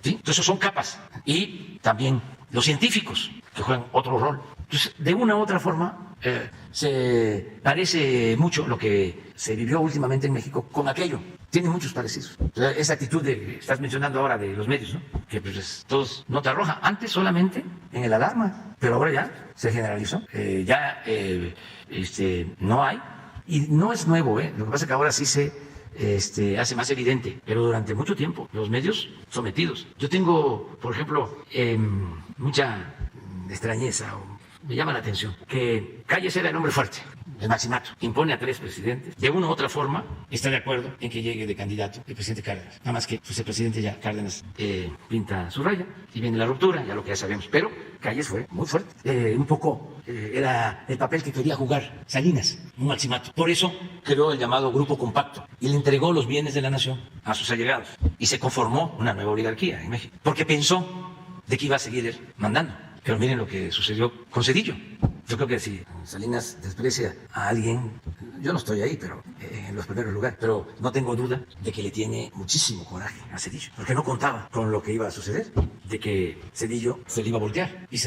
¿sí? Entonces son capas. Y también los científicos, que juegan otro rol. Entonces, de una u otra forma, se parece mucho lo que se vivió últimamente en México con aquello. Tiene muchos parecidos. O sea, esa actitud que estás mencionando ahora de los medios, ¿no? Que pues todos nota roja. Antes solamente en el alarma, pero ahora ya se generalizó. No hay. Y no es nuevo, ¿eh? Lo que pasa es que ahora sí se hace más evidente, pero durante mucho tiempo los medios sometidos. Yo tengo, por ejemplo, mucha extrañeza, me llama la atención, que Calles era el hombre fuerte, el maximato, impone a 3 presidentes, de una u otra forma está de acuerdo en que llegue de candidato el presidente Cárdenas, nada más que pues, el presidente ya Cárdenas pinta su raya y viene la ruptura, ya lo que ya sabemos, pero Calles fue muy fuerte, un poco era el papel que quería jugar Salinas, un maximato, por eso creó el llamado Grupo Compacto y le entregó los bienes de la nación a sus allegados y se conformó una nueva oligarquía en México, porque pensó de que iba a seguir él mandando. Pero miren lo que sucedió con Zedillo. Yo creo que si Salinas desprecia a alguien, yo no estoy ahí, pero en los primeros lugares, pero no tengo duda de que le tiene muchísimo coraje a Zedillo, porque no contaba con lo que iba a suceder, de que Zedillo se le iba a voltear y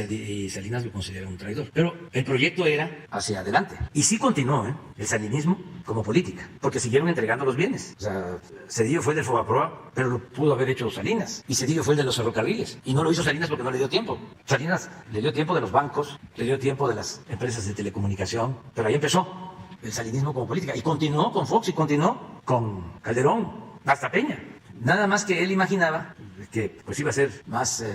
Salinas lo considera un traidor. Pero el proyecto era hacia adelante. Y sí continuó el salinismo como política, porque siguieron entregando los bienes. O sea, Zedillo fue del Fobaproa, pero lo pudo haber hecho Salinas. Y Zedillo fue el de los ferrocarriles. Y no lo hizo Salinas porque no le dio tiempo. Salinas le dio tiempo de los bancos, le dio tiempo de las empresas de telecomunicación, pero ahí empezó el salinismo como política. Y continuó con Fox y continuó con Calderón, hasta Peña. Nada más que él imaginaba que pues iba a ser más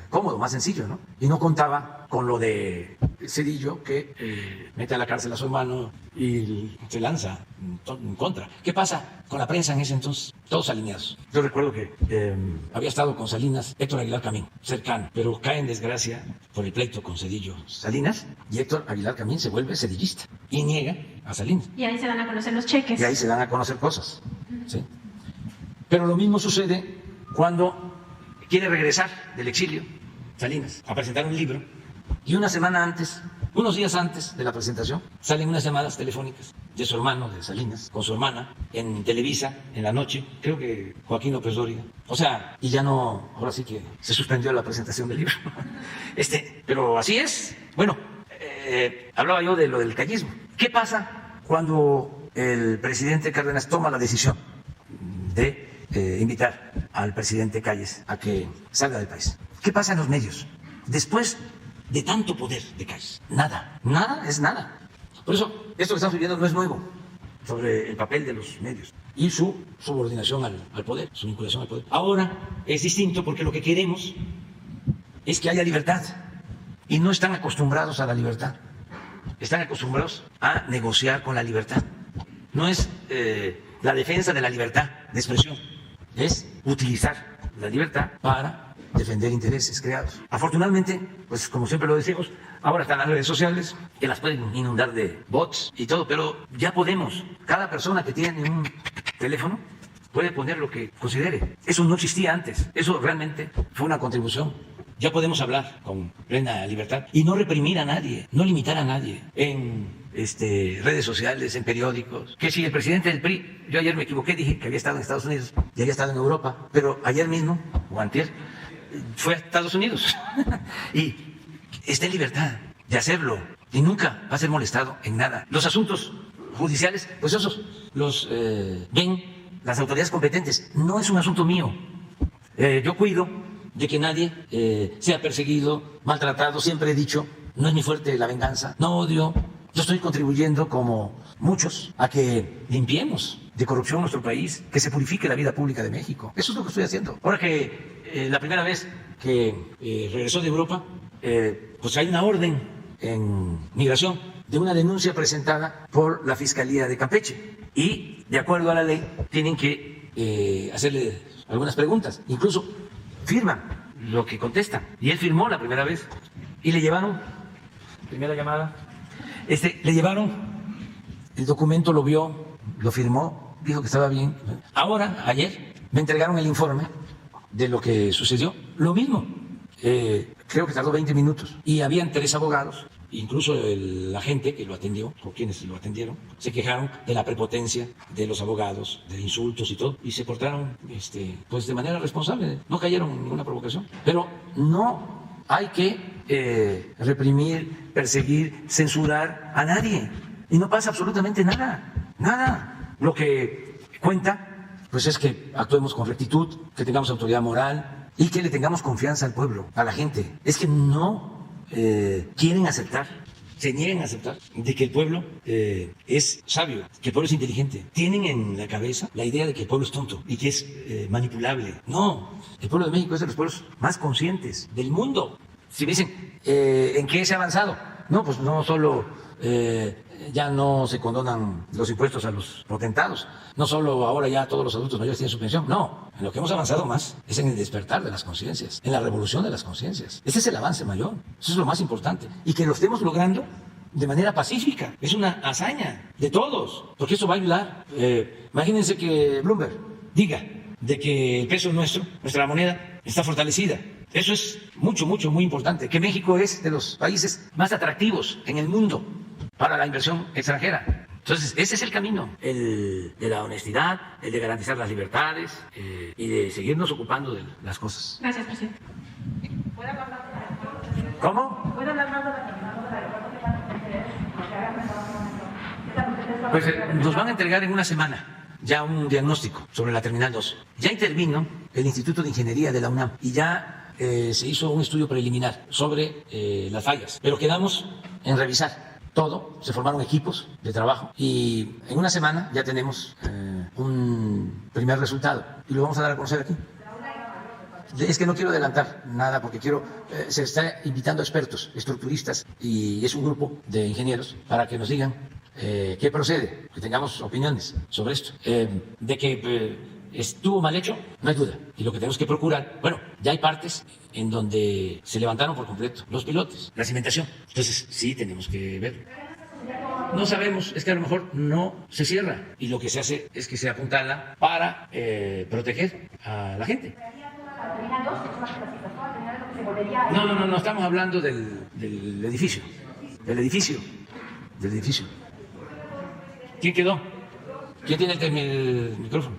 cómodo, más sencillo, ¿no? Y no contaba con lo de Zedillo, que mete a la cárcel a su hermano y se lanza en contra. ¿Qué pasa con la prensa en ese entonces? Todos alineados. Yo recuerdo que había estado con Salinas Héctor Aguilar Camín, cercano, pero cae en desgracia por el pleito con Zedillo Salinas, y Héctor Aguilar Camín se vuelve zedillista y niega a Salinas. Y ahí se dan a conocer los cheques. Y ahí se dan a conocer cosas, ¿sí? Pero lo mismo sucede cuando quiere regresar del exilio, Salinas, a presentar un libro, y una semana antes, unos días antes de la presentación, salen unas llamadas telefónicas de su hermano, de Salinas, con su hermana, en Televisa, en la noche, creo que Joaquín López Dóriga. O sea, y ya no, ahora sí que se suspendió la presentación del libro. Pero así es. Bueno, hablaba yo de lo del callismo. ¿Qué pasa cuando el presidente Cárdenas toma la decisión de invitar al presidente Calles a que salga del país? ¿Qué pasa en los medios? Después de tanto poder de Calles, nada es nada. Por eso, esto que estamos viviendo no es nuevo, sobre el papel de los medios y su subordinación al poder, su vinculación al poder. Ahora es distinto porque lo que queremos es que haya libertad, y no están acostumbrados a la libertad, están acostumbrados a negociar con la libertad. No es la defensa de la libertad de expresión, es utilizar la libertad para defender intereses creados. Afortunadamente, pues como siempre lo decimos, ahora están las redes sociales que las pueden inundar de bots y todo, pero ya podemos, cada persona que tiene un teléfono puede poner lo que considere. Eso no existía antes, eso realmente fue una contribución. Ya podemos hablar con plena libertad y no reprimir a nadie, no limitar a nadie en redes sociales, en periódicos. Que si el presidente del PRI, yo ayer me equivoqué, dije que había estado en Estados Unidos y había estado en Europa, pero ayer mismo, o antier, fue a Estados Unidos y está en libertad de hacerlo y nunca va a ser molestado en nada. Los asuntos judiciales, pues esos los ven las autoridades competentes. No es un asunto mío. Yo cuido de que nadie sea perseguido, maltratado. Siempre he dicho, no es mi fuerte la venganza, no odio. Yo estoy contribuyendo, como muchos, a que limpiemos de corrupción nuestro país, que se purifique la vida pública de México. Eso es lo que estoy haciendo. Ahora que la primera vez que regresó de Europa, pues hay una orden en migración de una denuncia presentada por la Fiscalía de Campeche y, de acuerdo a la ley, tienen que hacerle algunas preguntas. Incluso firman lo que contestan. Y él firmó la primera vez y le llevaron, primera llamada, le llevaron el documento, lo vio, lo firmó, dijo que estaba bien. Ahora, ayer, me entregaron el informe de lo que sucedió. Lo mismo, creo que tardó 20 minutos. Y habían 3 abogados, incluso el agente que lo atendió, o quienes lo atendieron, se quejaron de la prepotencia de los abogados, de insultos y todo, y se portaron pues de manera responsable, no cayeron en ninguna provocación. Pero no hay que reprimir, perseguir, censurar a nadie. Y no pasa absolutamente nada, nada. Lo que cuenta pues es que actuemos con rectitud, que tengamos autoridad moral y que le tengamos confianza al pueblo, a la gente. Es que no quieren aceptar, se niegan a aceptar de que el pueblo es sabio, que el pueblo es inteligente. Tienen en la cabeza la idea de que el pueblo es tonto y que es manipulable. No, el pueblo de México es de los pueblos más conscientes del mundo. Si me dicen, ¿en qué se ha avanzado? No, pues no solo ya no se condonan los impuestos a los potentados, no solo ahora ya todos los adultos mayores tienen su pensión, no, en lo que hemos avanzado más es en el despertar de las conciencias, en la revolución de las conciencias. Ese es el avance mayor, eso es lo más importante, y que lo estemos logrando de manera pacífica, es una hazaña de todos, porque eso va a ayudar. Imagínense que Bloomberg diga de que el peso nuestro, nuestra moneda, está fortalecida. Eso es mucho, muy importante, que México es de los países más atractivos en el mundo para la inversión extranjera. Entonces, ese es el camino, el de la honestidad, el de garantizar las libertades y de seguirnos ocupando de las cosas. Gracias, presidente. ¿Cómo? Pues nos van a entregar en una semana ya un diagnóstico sobre la Terminal 2. Ya intervino el Instituto de Ingeniería de la UNAM y ya se hizo un estudio preliminar sobre las fallas, pero quedamos en revisar todo, se formaron equipos de trabajo y en una semana ya tenemos un primer resultado y lo vamos a dar a conocer aquí. Es que no quiero adelantar nada porque se está invitando a expertos, estructuristas, y es un grupo de ingenieros para que nos digan qué procede, que tengamos opiniones sobre esto. De que estuvo mal hecho, no hay duda. Y lo que tenemos que procurar, bueno, ya hay partes en donde se levantaron por completo los pilotes, la cimentación. Entonces, sí, tenemos que verlo. No sabemos, es que a lo mejor no se cierra. Y lo que se hace es que se apuntala para proteger a la gente. terminal 2, es más que las cifras, ¿no? Al terminal es lo que se volvería... No, estamos hablando del edificio. Del edificio. ¿Quién quedó? ¿Quién tiene el micrófono?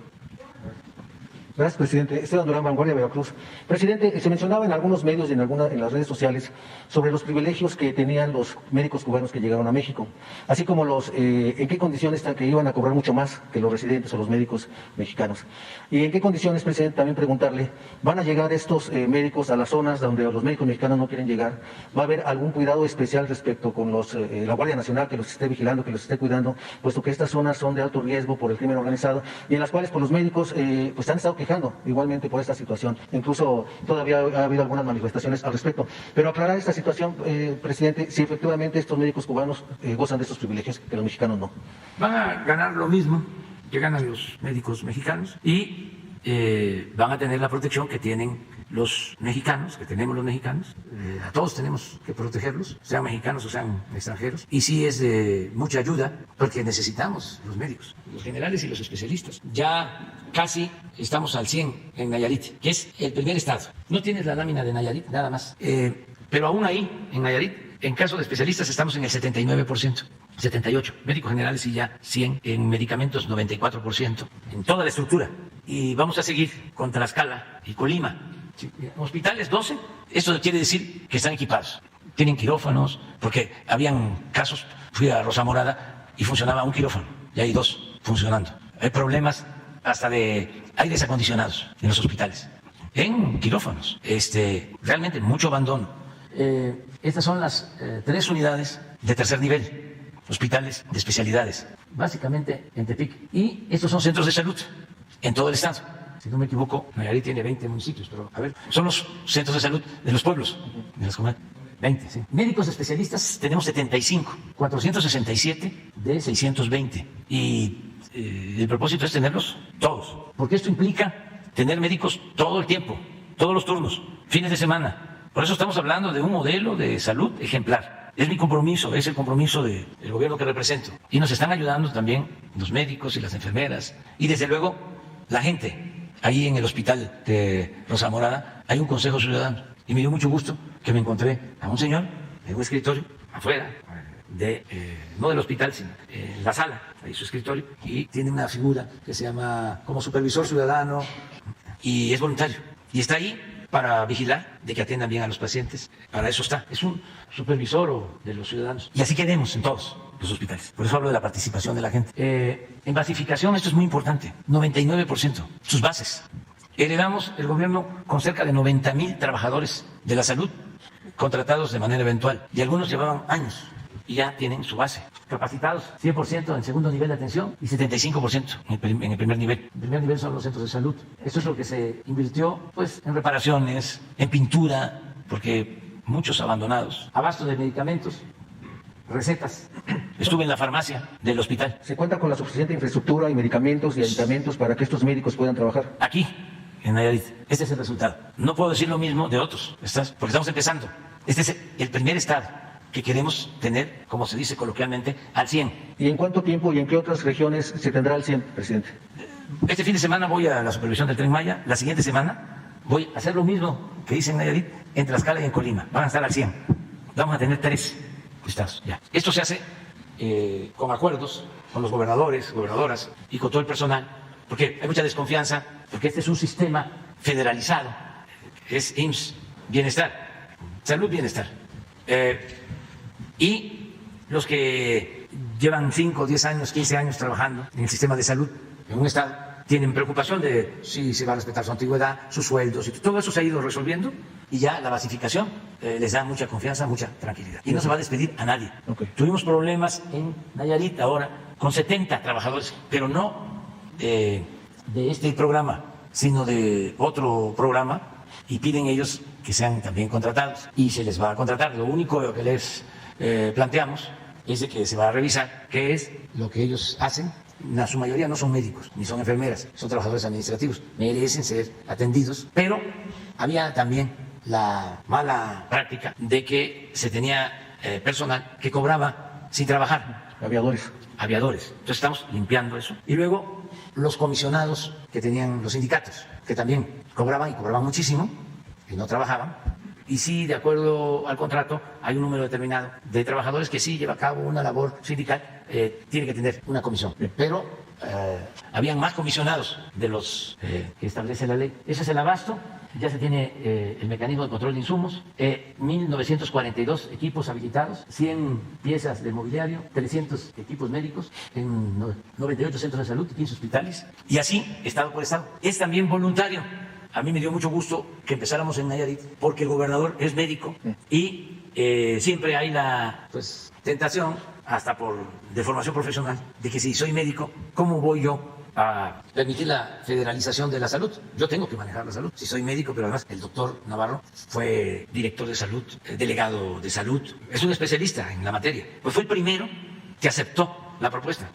Gracias, presidente. Esteban Durán, Vanguardia, Veracruz. Presidente, se mencionaba en algunos medios y en las redes sociales sobre los privilegios que tenían los médicos cubanos que llegaron a México, así como en qué condiciones que iban a cobrar mucho más que los residentes o los médicos mexicanos. Y en qué condiciones, presidente, también preguntarle, ¿van a llegar estos médicos a las zonas donde los médicos mexicanos no quieren llegar? ¿Va a haber algún cuidado especial respecto con la Guardia Nacional que los esté vigilando, que los esté cuidando, puesto que estas zonas son de alto riesgo por el crimen organizado y en las cuales los médicos pues han estado quejando igualmente por esta situación? Incluso todavía ha habido algunas manifestaciones al respecto. Pero aclarar esta situación, presidente, si efectivamente estos médicos cubanos gozan de estos privilegios que los mexicanos no. Van a ganar lo mismo que ganan los médicos mexicanos y van a tener la protección que tienen los mexicanos, que tenemos los mexicanos. A todos tenemos que protegerlos, sean mexicanos o sean extranjeros. Y sí es de mucha ayuda porque necesitamos los médicos, los generales y los especialistas. Ya casi estamos al 100 en Nayarit, que es el primer estado. No tienes la lámina de Nayarit, nada más. Pero aún ahí, en Nayarit, en caso de especialistas estamos en el 79%, 78%, médicos generales y ya 100%, en medicamentos 94%, en toda la estructura. Y vamos a seguir con Tlaxcala y Colima. Sí, hospitales 12, eso quiere decir que están equipados, tienen quirófanos, porque habían casos, fui a Rosa Morada y funcionaba un quirófano, y hay 2 funcionando. Hay problemas hasta de aires acondicionados en los hospitales, en quirófanos, realmente mucho abandono. Estas son las 3 unidades de tercer nivel, hospitales de especialidades, básicamente en Tepic, y estos son centros de salud en todo el estado. Si no me equivoco, Nayarit tiene 20 municipios, pero a ver, son los centros de salud de los pueblos, de las comunidades. 20, sí. Médicos especialistas tenemos 75, 467 de 620. Y el propósito es tenerlos todos, porque esto implica tener médicos todo el tiempo, todos los turnos, fines de semana. Por eso estamos hablando de un modelo de salud ejemplar. Es mi compromiso, es el compromiso del gobierno que represento. Y nos están ayudando también los médicos y las enfermeras, y desde luego la gente. Ahí en el hospital de Rosa Morada hay un consejo ciudadano y me dio mucho gusto que me encontré a un señor en un escritorio afuera, no del hospital, sino en la sala, ahí su escritorio, y tiene una figura que se llama como supervisor ciudadano y es voluntario. Y está ahí para vigilar de que atiendan bien a los pacientes. Para eso está. Es un supervisor de los ciudadanos. Y así queremos en todos los hospitales. Por eso hablo de la participación de la gente. En basificación esto es muy importante. 99%. Sus bases. Heredamos el gobierno con cerca de 90,000 trabajadores de la salud contratados de manera eventual. Y algunos llevaban años y ya tienen su base. Capacitados 100% en segundo nivel de atención y 75% en el primer nivel. El primer nivel son los centros de salud. Esto es lo que se invirtió pues en reparaciones, en pintura, porque muchos abandonados. Abasto de medicamentos, recetas. Estuve en la farmacia del hospital. ¿Se cuenta con la suficiente infraestructura y medicamentos y aditamentos para que estos médicos puedan trabajar? Aquí, en Nayarit. Este es el resultado. No puedo decir lo mismo de otros, porque estamos empezando. Este es el primer estado que queremos tener, como se dice coloquialmente, al 100. ¿Y en cuánto tiempo y en qué otras regiones se tendrá al 100, presidente? Este fin de semana voy a la supervisión del Tren Maya. La siguiente semana voy a hacer lo mismo que hice en Nayarit, en Tlaxcala y en Colima. Van a estar al 100. Vamos a tener 3 estados ya. Esto se hace con acuerdos con los gobernadores, gobernadoras y con todo el personal, porque hay mucha desconfianza, porque este es un sistema federalizado. Es IMSS, bienestar, salud, bienestar. Y los que llevan 5, 10 años, 15 años trabajando en el sistema de salud en un estado tienen preocupación de si se va a respetar su antigüedad, sus sueldos, y todo eso se ha ido resolviendo y ya la basificación les da mucha confianza, mucha tranquilidad. Y no se va a despedir a nadie. Okay. Tuvimos problemas en Nayarit ahora con 70 trabajadores, pero no de este programa, sino de otro programa, y piden ellos que sean también contratados y se les va a contratar. Lo único que les planteamos es de que se va a revisar qué es lo que ellos hacen. Su mayoría no son médicos ni son enfermeras, son trabajadores administrativos, merecen ser atendidos, pero había también la mala práctica de que se tenía personal que cobraba sin trabajar. Aviadores. Entonces estamos limpiando eso. Y luego los comisionados que tenían los sindicatos, que también cobraban y cobraban muchísimo y no trabajaban. Y sí, de acuerdo al contrato, hay un número determinado de trabajadores que sí lleva a cabo una labor sindical, tiene que tener una comisión. Pero habían más comisionados de los que establece la ley. Ese es el abasto. Ya se tiene el mecanismo de control de insumos, 1.942 equipos habilitados, 100 piezas de mobiliario, 300 equipos médicos en 98 centros de salud y 15 hospitales. Y así, estado por estado. Es también voluntario. A mí me dio mucho gusto que empezáramos en Nayarit, porque el gobernador es médico y siempre hay la tentación, hasta de formación profesional, de que si soy médico, ¿cómo voy yo a permitir la federalización de la salud? Yo tengo que manejar la salud. Si soy médico, pero además el doctor Navarro fue director de salud, delegado de salud, es un especialista en la materia. Pues fue el primero que aceptó la propuesta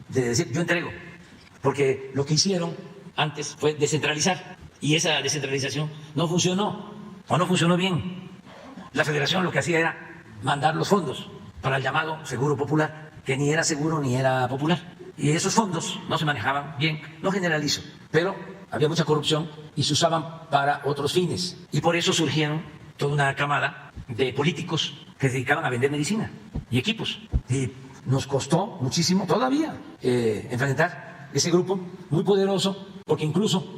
de decir, yo entrego, porque lo que hicieron antes fue descentralizar. Y esa descentralización no funcionó, o no funcionó bien. La federación lo que hacía era mandar los fondos para el llamado seguro popular, que ni era seguro ni era popular. Y esos fondos no se manejaban bien, no generalizo, pero había mucha corrupción y se usaban para otros fines. Y por eso surgieron toda una camada de políticos que se dedicaban a vender medicina y equipos. Y nos costó muchísimo todavía enfrentar ese grupo muy poderoso, porque incluso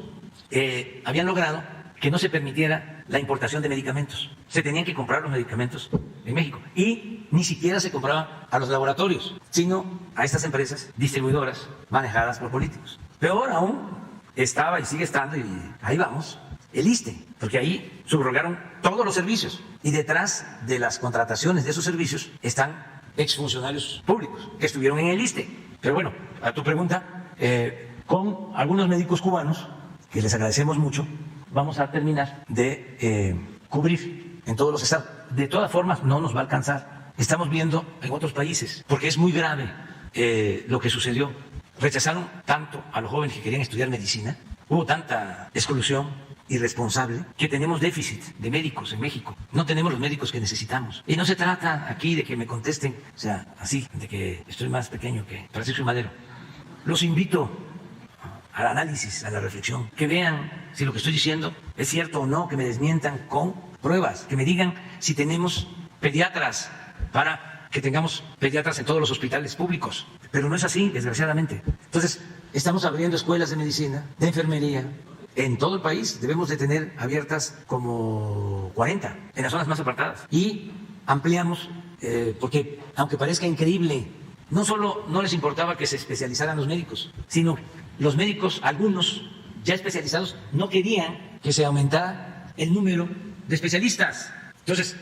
habían logrado que no se permitiera la importación de medicamentos. Se tenían que comprar los medicamentos en México y ni siquiera se compraban a los laboratorios, sino a estas empresas distribuidoras manejadas por políticos. Peor aún, estaba y sigue estando, y ahí vamos, el ISSSTE, porque ahí subrogaron todos los servicios y detrás de las contrataciones de esos servicios están exfuncionarios públicos que estuvieron en el ISSSTE. Pero bueno, a tu pregunta, con algunos médicos cubanos, que les agradecemos mucho, vamos a terminar de cubrir en todos los estados. De todas formas, no nos va a alcanzar. Estamos viendo en otros países, porque es muy grave lo que sucedió. Rechazaron tanto a los jóvenes que querían estudiar medicina, hubo tanta exclusión irresponsable, que tenemos déficit de médicos en México. No tenemos los médicos que necesitamos. Y no se trata aquí de que me contesten, o sea, así, de que estoy más pequeño que Francisco Madero. Los invito al análisis, a la reflexión, que vean si lo que estoy diciendo es cierto o no, que me desmientan con pruebas, que me digan si tenemos pediatras, para que tengamos pediatras en todos los hospitales públicos. Pero no es así, desgraciadamente. Entonces, estamos abriendo escuelas de medicina, de enfermería, en todo el país. Debemos de tener abiertas como 40 en las zonas más apartadas. Y ampliamos, porque aunque parezca increíble, no solo no les importaba que se especializaran los médicos, sino los médicos, algunos ya especializados, no querían que se aumentara el número de especialistas. Entonces,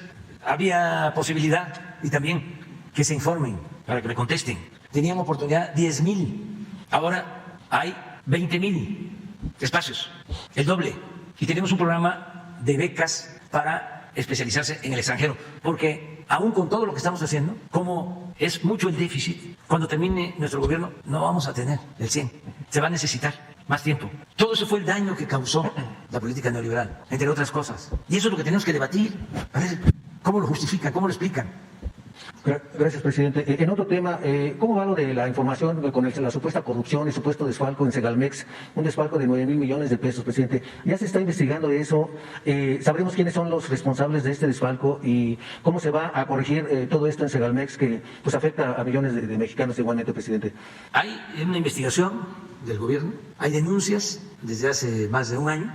había posibilidad, y también que se informen para que me contesten. Tenían oportunidad 10,000, ahora hay 20,000 espacios, el doble. Y tenemos un programa de becas para especializarse en el extranjero, porque aún con todo lo que estamos haciendo, como es mucho el déficit, cuando termine nuestro gobierno no vamos a tener el 100, se va a necesitar más tiempo. Todo eso fue el daño que causó la política neoliberal, entre otras cosas. Y eso es lo que tenemos que debatir. A ver, ¿cómo lo justifican? ¿Cómo lo explican? Gracias, presidente. En otro tema, ¿cómo va lo de la información con la supuesta corrupción y supuesto desfalco en Segalmex? Un desfalco de 9,000 millones de pesos, presidente. Ya se está investigando eso. ¿Sabremos quiénes son los responsables de este desfalco y cómo se va a corregir todo esto en Segalmex, que pues afecta a millones de mexicanos igualmente, presidente? Hay una investigación del gobierno, hay denuncias desde hace más de un año.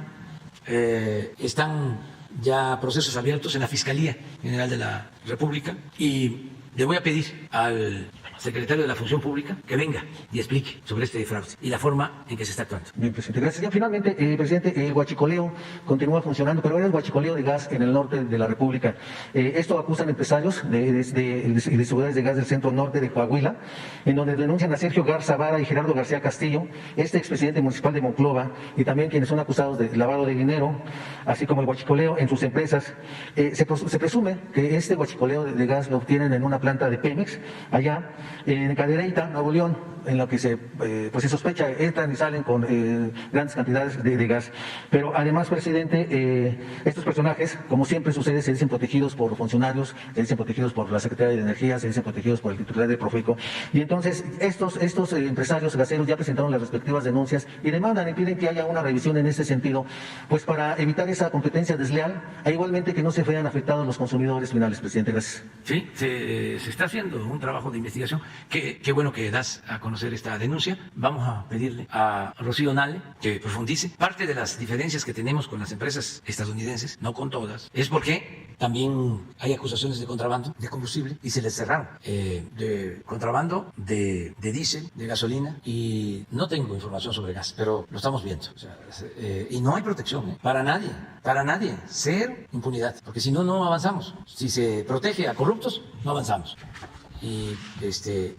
Están ya procesos abiertos en la Fiscalía General de la República, y le voy a pedir al secretario de la Función Pública que venga y explique sobre este fraude y la forma en que se está actuando. Bien, presidente. Gracias. Ya finalmente, presidente, el huachicoleo continúa funcionando, pero era el huachicoleo de gas en el norte de la República. Esto acusan empresarios de distribuidores de gas del centro norte de Coahuila, en donde denuncian a Sergio Garza Vara y Gerardo García Castillo, expresidente municipal de Monclova, y también quienes son acusados de lavado de dinero, así como el huachicoleo en sus empresas. Se presume que este huachicoleo de gas lo obtienen en una planta de Pemex, allá, en Cadereyta, Nuevo León, en la que pues se sospecha, entran y salen con grandes cantidades de gas. Pero además, presidente, estos personajes, como siempre sucede, se dicen protegidos por funcionarios, se dicen protegidos por la Secretaría de Energía, se dicen protegidos por el titular de Profeco. Y entonces estos empresarios gaseros ya presentaron las respectivas denuncias y demandan y piden que haya una revisión en ese sentido, pues para evitar esa competencia desleal, e igualmente que no se vean afectados los consumidores finales, presidente. Gracias. Sí, se está haciendo un trabajo de investigación. Qué bueno que das a conocer esta denuncia. Vamos a pedirle a Rocío Nale que profundice. Parte de las diferencias que tenemos con las empresas estadounidenses, no con todas, es porque también hay acusaciones de contrabando de combustible y se les cerraron. De contrabando de diésel, de gasolina, y no tengo información sobre gas, pero lo estamos viendo. O sea, y no hay protección para nadie, cero impunidad, porque si no, no avanzamos. Si se protege a corruptos, no avanzamos. Y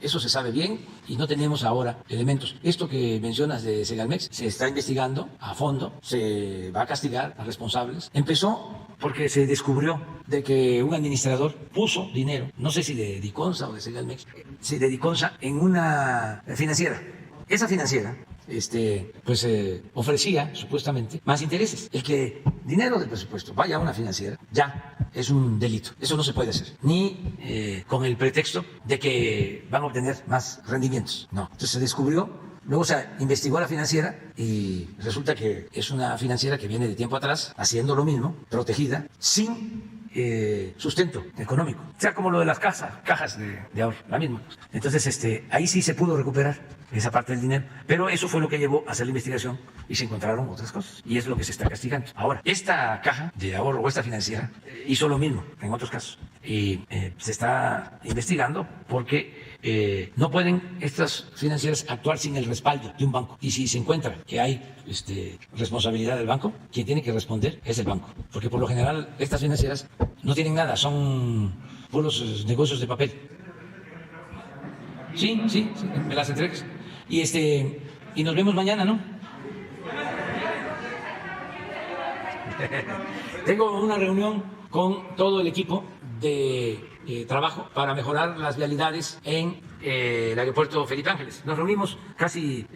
eso se sabe bien y no tenemos ahora elementos. Esto que mencionas de Segalmex se está investigando a fondo, se va a castigar a responsables. Empezó porque se descubrió de que un administrador puso dinero, no sé si de Diconsa o de Segalmex, si de Diconsa, en una financiera. Esa financiera ofrecía supuestamente más intereses. El que dinero del presupuesto vaya a una financiera ya es un delito. Eso no se puede hacer, ni con el pretexto de que van a obtener más rendimientos. No. Entonces se descubrió, luego se investigó a la financiera y resulta que es una financiera que viene de tiempo atrás haciendo lo mismo, protegida, sin sustento económico. O sea, como lo de las cajas de ahorro, la misma. Entonces, ahí sí se pudo recuperar esa parte del dinero, pero eso fue lo que llevó a hacer la investigación y se encontraron otras cosas, y es lo que se está castigando. Ahora, esta caja de ahorro o esta financiera hizo lo mismo en otros casos y se está investigando porque no pueden estas financieras actuar sin el respaldo de un banco, y si se encuentra que hay responsabilidad del banco, quien tiene que responder es el banco, porque por lo general estas financieras no tienen nada, son puros negocios de papel. Sí, me las entregas. Y nos vemos mañana, ¿no? Tengo una reunión con todo el equipo de trabajo para mejorar las vialidades en el aeropuerto Felipe Ángeles. Nos reunimos casi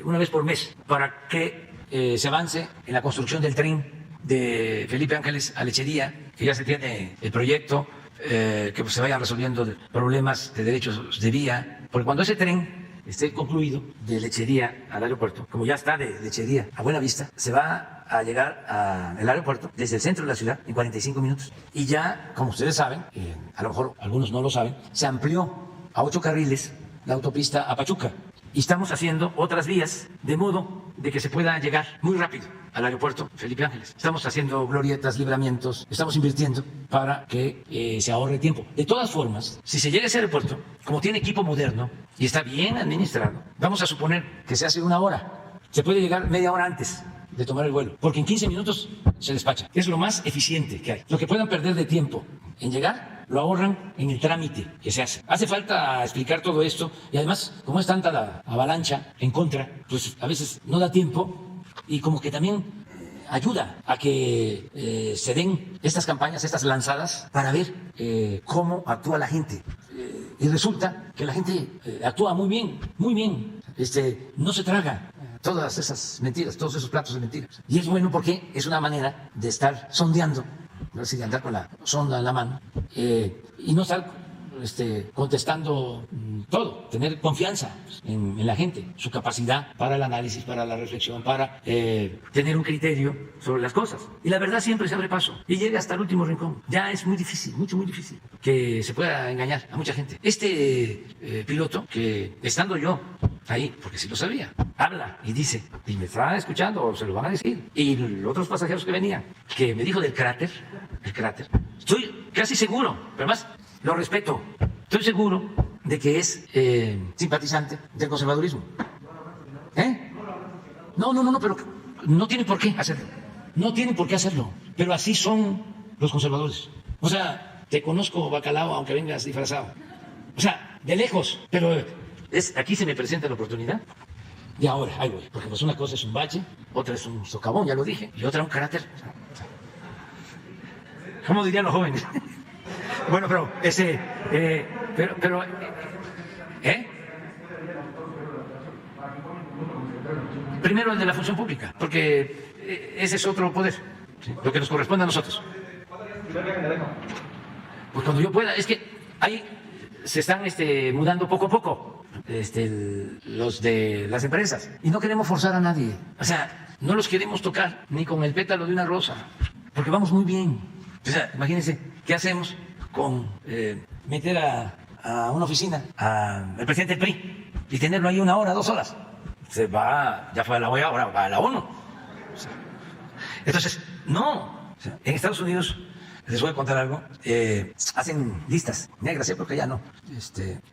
una vez por mes para que se avance en la construcción del tren de Felipe Ángeles a Lechería, que ya se tiene el proyecto, que se vayan resolviendo problemas de derechos de vía, porque cuando ese tren esté concluido de Lechería al aeropuerto, como ya está de Lechería a Buenavista, se va a llegar al aeropuerto desde el centro de la ciudad en 45 minutos. Y ya, como ustedes saben, a lo mejor algunos no lo saben, se amplió a 8 carriles la autopista a Pachuca. Y estamos haciendo otras vías de modo de que se pueda llegar muy rápido al aeropuerto Felipe Ángeles. Estamos haciendo glorietas, libramientos, estamos invirtiendo para que se ahorre tiempo. De todas formas, si se llega a ese aeropuerto, como tiene equipo moderno y está bien administrado, vamos a suponer que se hace 1 hora. Se puede llegar media hora antes de tomar el vuelo, porque en 15 minutos se despacha. Es lo más eficiente que hay. Lo que puedan perder de tiempo en llegar, lo ahorran en el trámite que se hace. Hace falta explicar todo esto y además, como es tanta la avalancha en contra, pues a veces no da tiempo y como que también ayuda a que se den estas campañas, estas lanzadas, para ver cómo actúa la gente. Y resulta que la gente actúa muy bien, muy bien. No se traga todas esas mentiras, todos esos platos de mentiras. Y es bueno porque es una manera de estar sondeando, así de andar con la sonda en la mano, y no estar contestando todo, tener confianza en la gente, su capacidad para el análisis, para la reflexión, para tener un criterio sobre las cosas. Y la verdad siempre se abre paso y llega hasta el último rincón. Ya es muy difícil, muy difícil que se pueda engañar a mucha gente. Piloto, que estando yo ahí, porque sí lo sabía, habla y dice, y me está escuchando o se lo van a decir, y los otros pasajeros que venían, que me dijo del cráter, estoy casi seguro, pero además lo respeto, estoy seguro de que es simpatizante del conservadurismo. No, pero no tiene por qué hacerlo. No tiene por qué hacerlo, pero así son los conservadores. O sea, te conozco, bacalao, aunque vengas disfrazado. O sea, de lejos, pero aquí se me presenta la oportunidad. Y ahora, ahí voy, porque pues una cosa es un bache, otra es un socavón, ya lo dije, y otra un carácter. ¿Cómo dirían los jóvenes? Bueno, pero Primero el de la función pública, porque ese es otro poder, ¿sí? Lo que nos corresponde a nosotros. Pues cuando yo pueda, es que ahí se están mudando poco a poco los de las empresas y no queremos forzar a nadie, o sea, no los queremos tocar ni con el pétalo de una rosa, porque vamos muy bien. O sea, imagínense, ¿qué hacemos con meter a una oficina al presidente del PRI y tenerlo ahí 1 hora, 2 horas? Se va, ya fue a la OEA, ahora va a la ONU. O sea, entonces, no. O sea, en Estados Unidos, les voy a contar algo, hacen listas negras, porque ya no.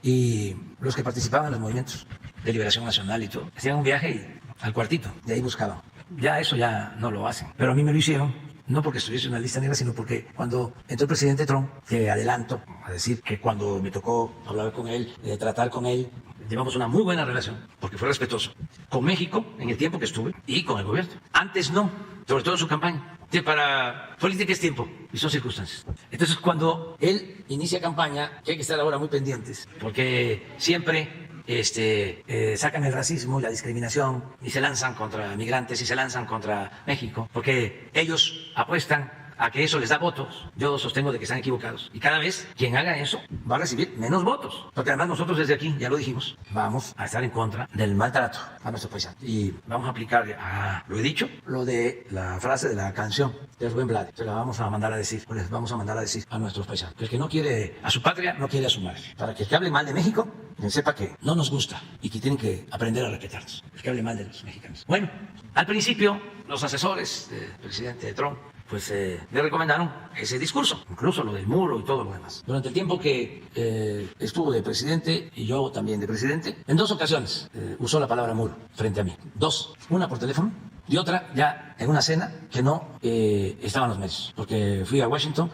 Y los que participaban en los movimientos de liberación nacional y todo, hacían un viaje al cuartito, de ahí buscaban. Ya eso ya no lo hacen. Pero a mí me lo hicieron, no porque estuviese en una lista negra, sino porque cuando entró el presidente Trump, que adelanto a decir que cuando me tocó hablar con él, tratar con él, llevamos una muy buena relación, porque fue respetuoso con México en el tiempo que estuve y con el gobierno. Antes no, sobre todo en su campaña. Que para política es tiempo y son circunstancias. Entonces, cuando él inicia campaña, que hay que estar ahora muy pendientes, porque siempre sacan el racismo y la discriminación y se lanzan contra migrantes y se lanzan contra México, porque ellos apuestan a que eso les da votos. Yo sostengo de que están equivocados. Y cada vez quien haga eso va a recibir menos votos. Porque además nosotros desde aquí, ya lo dijimos, vamos a estar en contra del maltrato a nuestros paisanos. Y vamos a aplicar, lo he dicho, lo de la frase de la canción de Rubén Blades. Se la vamos a mandar a decir, les vamos a mandar a decir a nuestros paisanos. Que el que no quiere a su patria, no quiere a su madre. Para que el que hable mal de México, sepa que no nos gusta y que tienen que aprender a respetarnos. El que hable mal de los mexicanos. Bueno, al principio, los asesores del presidente Trump pues le recomendaron ese discurso, incluso lo del muro y todo lo demás. Durante el tiempo que estuvo de presidente, y yo también de presidente, en 2 ocasiones usó la palabra muro frente a mí. 2, una por teléfono y otra ya en una cena que no estaban los medios, porque fui a Washington,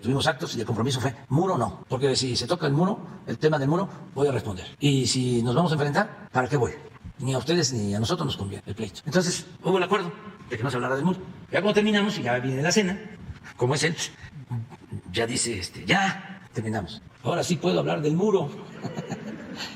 tuvimos actos y el compromiso fue muro no, porque si se toca el muro, el tema del muro, voy a responder. Y si nos vamos a enfrentar, ¿para qué voy? Ni a ustedes ni a nosotros nos conviene el pleito. Entonces hubo el acuerdo de que no se hablara del muro. Ya cuando terminamos y ya viene la cena, como es él, ya dice, ya terminamos. Ahora sí puedo hablar del muro.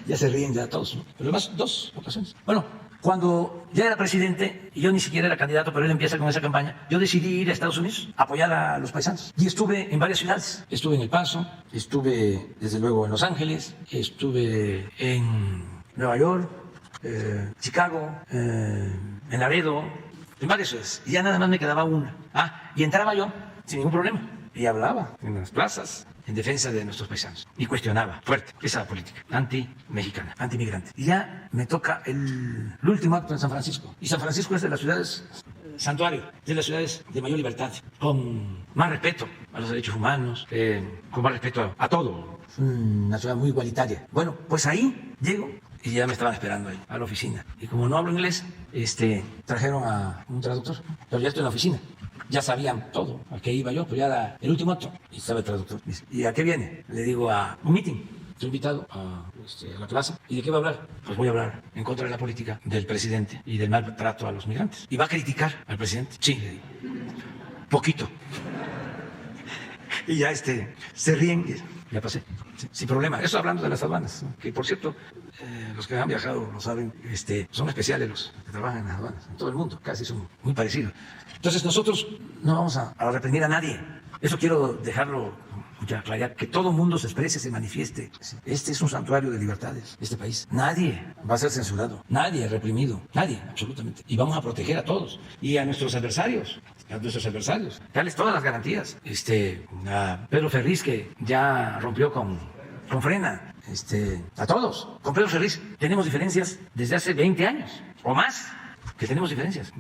Ya se ríen ya todos, ¿no? Pero además 2 ocasiones. Bueno, cuando ya era presidente, y yo ni siquiera era candidato, pero él empieza con esa campaña, yo decidí ir a Estados Unidos a apoyar a los paisanos. Y estuve en varias ciudades. Estuve en El Paso, estuve desde luego en Los Ángeles, estuve en Nueva York, Chicago, en Laredo, en varias ciudades. Y ya nada más me quedaba una. Y entraba yo sin ningún problema. Y hablaba en las plazas en defensa de nuestros paisanos. Y cuestionaba fuerte esa política anti-mexicana, anti-migrante. Y ya me toca el último acto en San Francisco. Y San Francisco es de las ciudades santuario, de las ciudades de mayor libertad, con más respeto a los derechos humanos, con más respeto a todo. Una ciudad muy igualitaria. Bueno, pues ahí llego. Y ya me estaban esperando ahí, a la oficina. Y como no hablo inglés, trajeron a un traductor. Pero ya estoy en la oficina. Ya sabían todo. ¿A qué iba yo? Pues ya era el último acto. Y estaba el traductor. ¿Y a qué viene? Le digo, a un meeting. Estoy invitado a la plaza. ¿Y de qué va a hablar? Pues voy a hablar en contra de la política del presidente y del maltrato a los migrantes. ¿Y va a criticar al presidente? Sí, le digo. Poquito. Y ya se ríen. Ya pasé, sin problema. Eso hablando de las aduanas, ¿no? Que por cierto, los que han viajado lo saben, son especiales los que trabajan en las aduanas, en todo el mundo, casi son muy parecidos. Entonces nosotros no vamos a reprimir a nadie. Eso quiero dejarlo ya claro, que todo el mundo se exprese, se manifieste. Este es un santuario de libertades, este país. Nadie va a ser censurado, nadie reprimido, nadie, absolutamente. Y vamos a proteger a todos y a nuestros adversarios. Darles todas las garantías. A Pedro Ferriz, que ya rompió con Frena, a todos. Con Pedro Ferriz tenemos diferencias desde hace 20 años o más, que tenemos diferencias.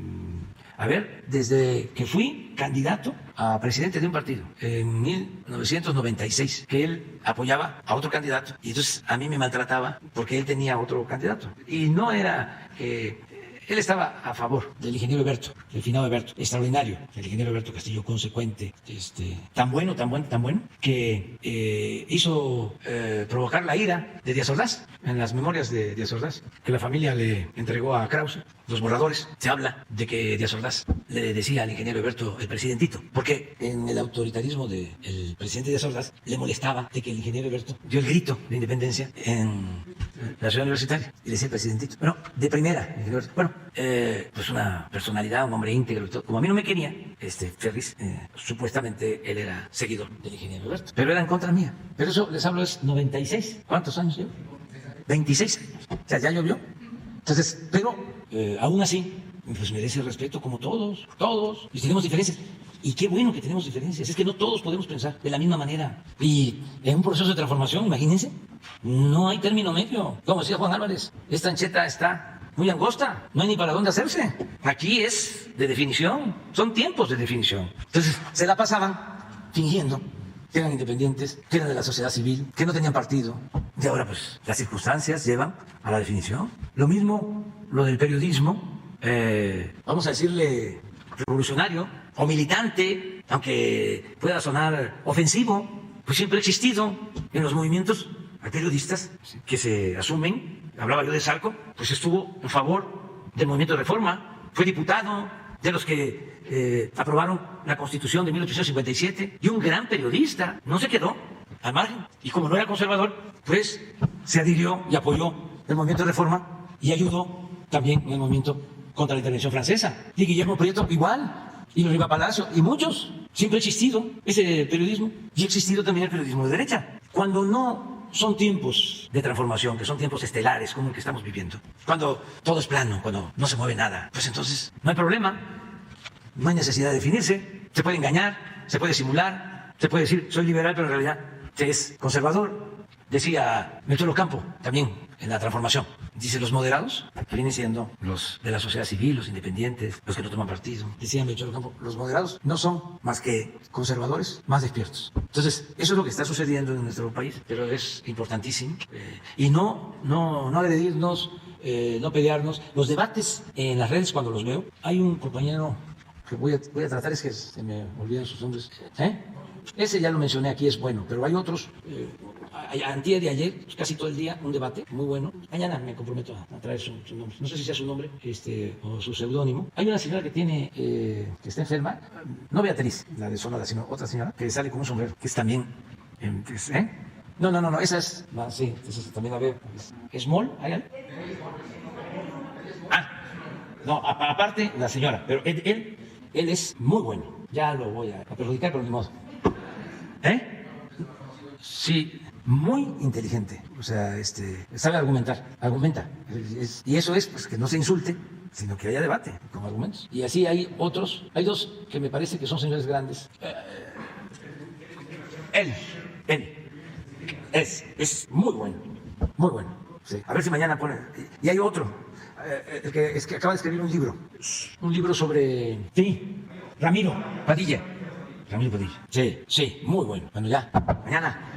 A ver, desde que fui candidato a presidente de un partido en 1996, que él apoyaba a otro candidato y entonces a mí me maltrataba porque él tenía otro candidato. Y no era que él estaba a favor del ingeniero Eberto, del finado Eberto, extraordinario, el ingeniero Eberto Castillo, consecuente, tan bueno, que hizo provocar la ira de Díaz Ordaz, en las memorias de Díaz Ordaz, que la familia le entregó a Krause, los borradores. Se habla de que Díaz Ordaz le decía al ingeniero Eberto el presidentito, porque en el autoritarismo del presidente Díaz Ordaz le molestaba de que el ingeniero Eberto dio el grito de independencia en la ciudad universitaria. Y le decía presidentito. Bueno, de primera. Bueno, pues una personalidad, un hombre íntegro y todo. Como a mí no me quería, Ferris, supuestamente él era seguidor del ingeniero Alberto. Pero era en contra mía. Pero eso, les hablo, es 96. ¿Cuántos años llevo? 26 años. O sea, ya llovió. Entonces, pero aún así, pues merece respeto como todos, y tenemos diferencias. Y qué bueno que tenemos diferencias, es que no todos podemos pensar de la misma manera. Y en un proceso de transformación, imagínense, no hay término medio. Como decía Juan Álvarez, esta ancheta está muy angosta, no hay ni para dónde hacerse. Aquí es de definición, son tiempos de definición. Entonces, se la pasaban fingiendo que eran independientes, que eran de la sociedad civil, que no tenían partido. Y ahora, pues, las circunstancias llevan a la definición. Lo mismo, lo del periodismo, vamos a decirle revolucionario o militante, aunque pueda sonar ofensivo, pues siempre ha existido en los movimientos. Hay periodistas que se asumen, hablaba yo de Zarco, pues estuvo en favor del movimiento de reforma, fue diputado de los que aprobaron la Constitución de 1857 y un gran periodista, no se quedó al margen. Y como no era conservador, pues se adhirió y apoyó el movimiento de reforma y ayudó también en el movimiento contra la intervención francesa. Y Guillermo Prieto igual, y Riva Palacio, y muchos. Siempre ha existido ese periodismo y ha existido también el periodismo de derecha. Cuando no son tiempos de transformación, que son tiempos estelares como el que estamos viviendo, cuando todo es plano, cuando no se mueve nada, pues entonces no hay problema, no hay necesidad de definirse, se puede engañar, se puede simular, se puede decir soy liberal pero en realidad se es conservador. Decía Melchor Ocampo también en la transformación, dice los moderados, que vienen siendo los de la sociedad civil, los independientes, los que no toman partido. Decía Melchor Ocampo, los moderados no son más que conservadores más despiertos. Entonces, eso es lo que está sucediendo en nuestro país, pero es importantísimo. Y no agredirnos, no pelearnos. Los debates en las redes, cuando los veo, hay un compañero que voy a tratar, es que se me olvidan sus nombres. Ese ya lo mencioné aquí, es bueno, pero hay otros. Antier y ayer, pues casi todo el día, un debate muy bueno. Mañana me comprometo a traer su nombre. No sé si sea su nombre o su seudónimo. Hay una señora que tiene, que está enferma, no Beatriz, la de Sonora, sino otra señora, que sale con un sombrero, que es también... No, esa es... sí, esa también la veo. ¿Es Mol? ¿Hay algo? No, aparte la señora, pero él es muy bueno. Ya lo voy a perjudicar, pero ni modo. Sí, muy inteligente, o sea, sabe argumentar, argumenta. Y eso es, pues, que no se insulte, sino que haya debate con argumentos. Y así hay otros, hay dos que me parece que son señores grandes. Él es muy bueno, muy bueno. Sí. A ver si mañana pone. Y hay otro, es que acaba de escribir un libro sobre, Ramiro Padilla. Sí, muy bueno. Bueno, ya, mañana.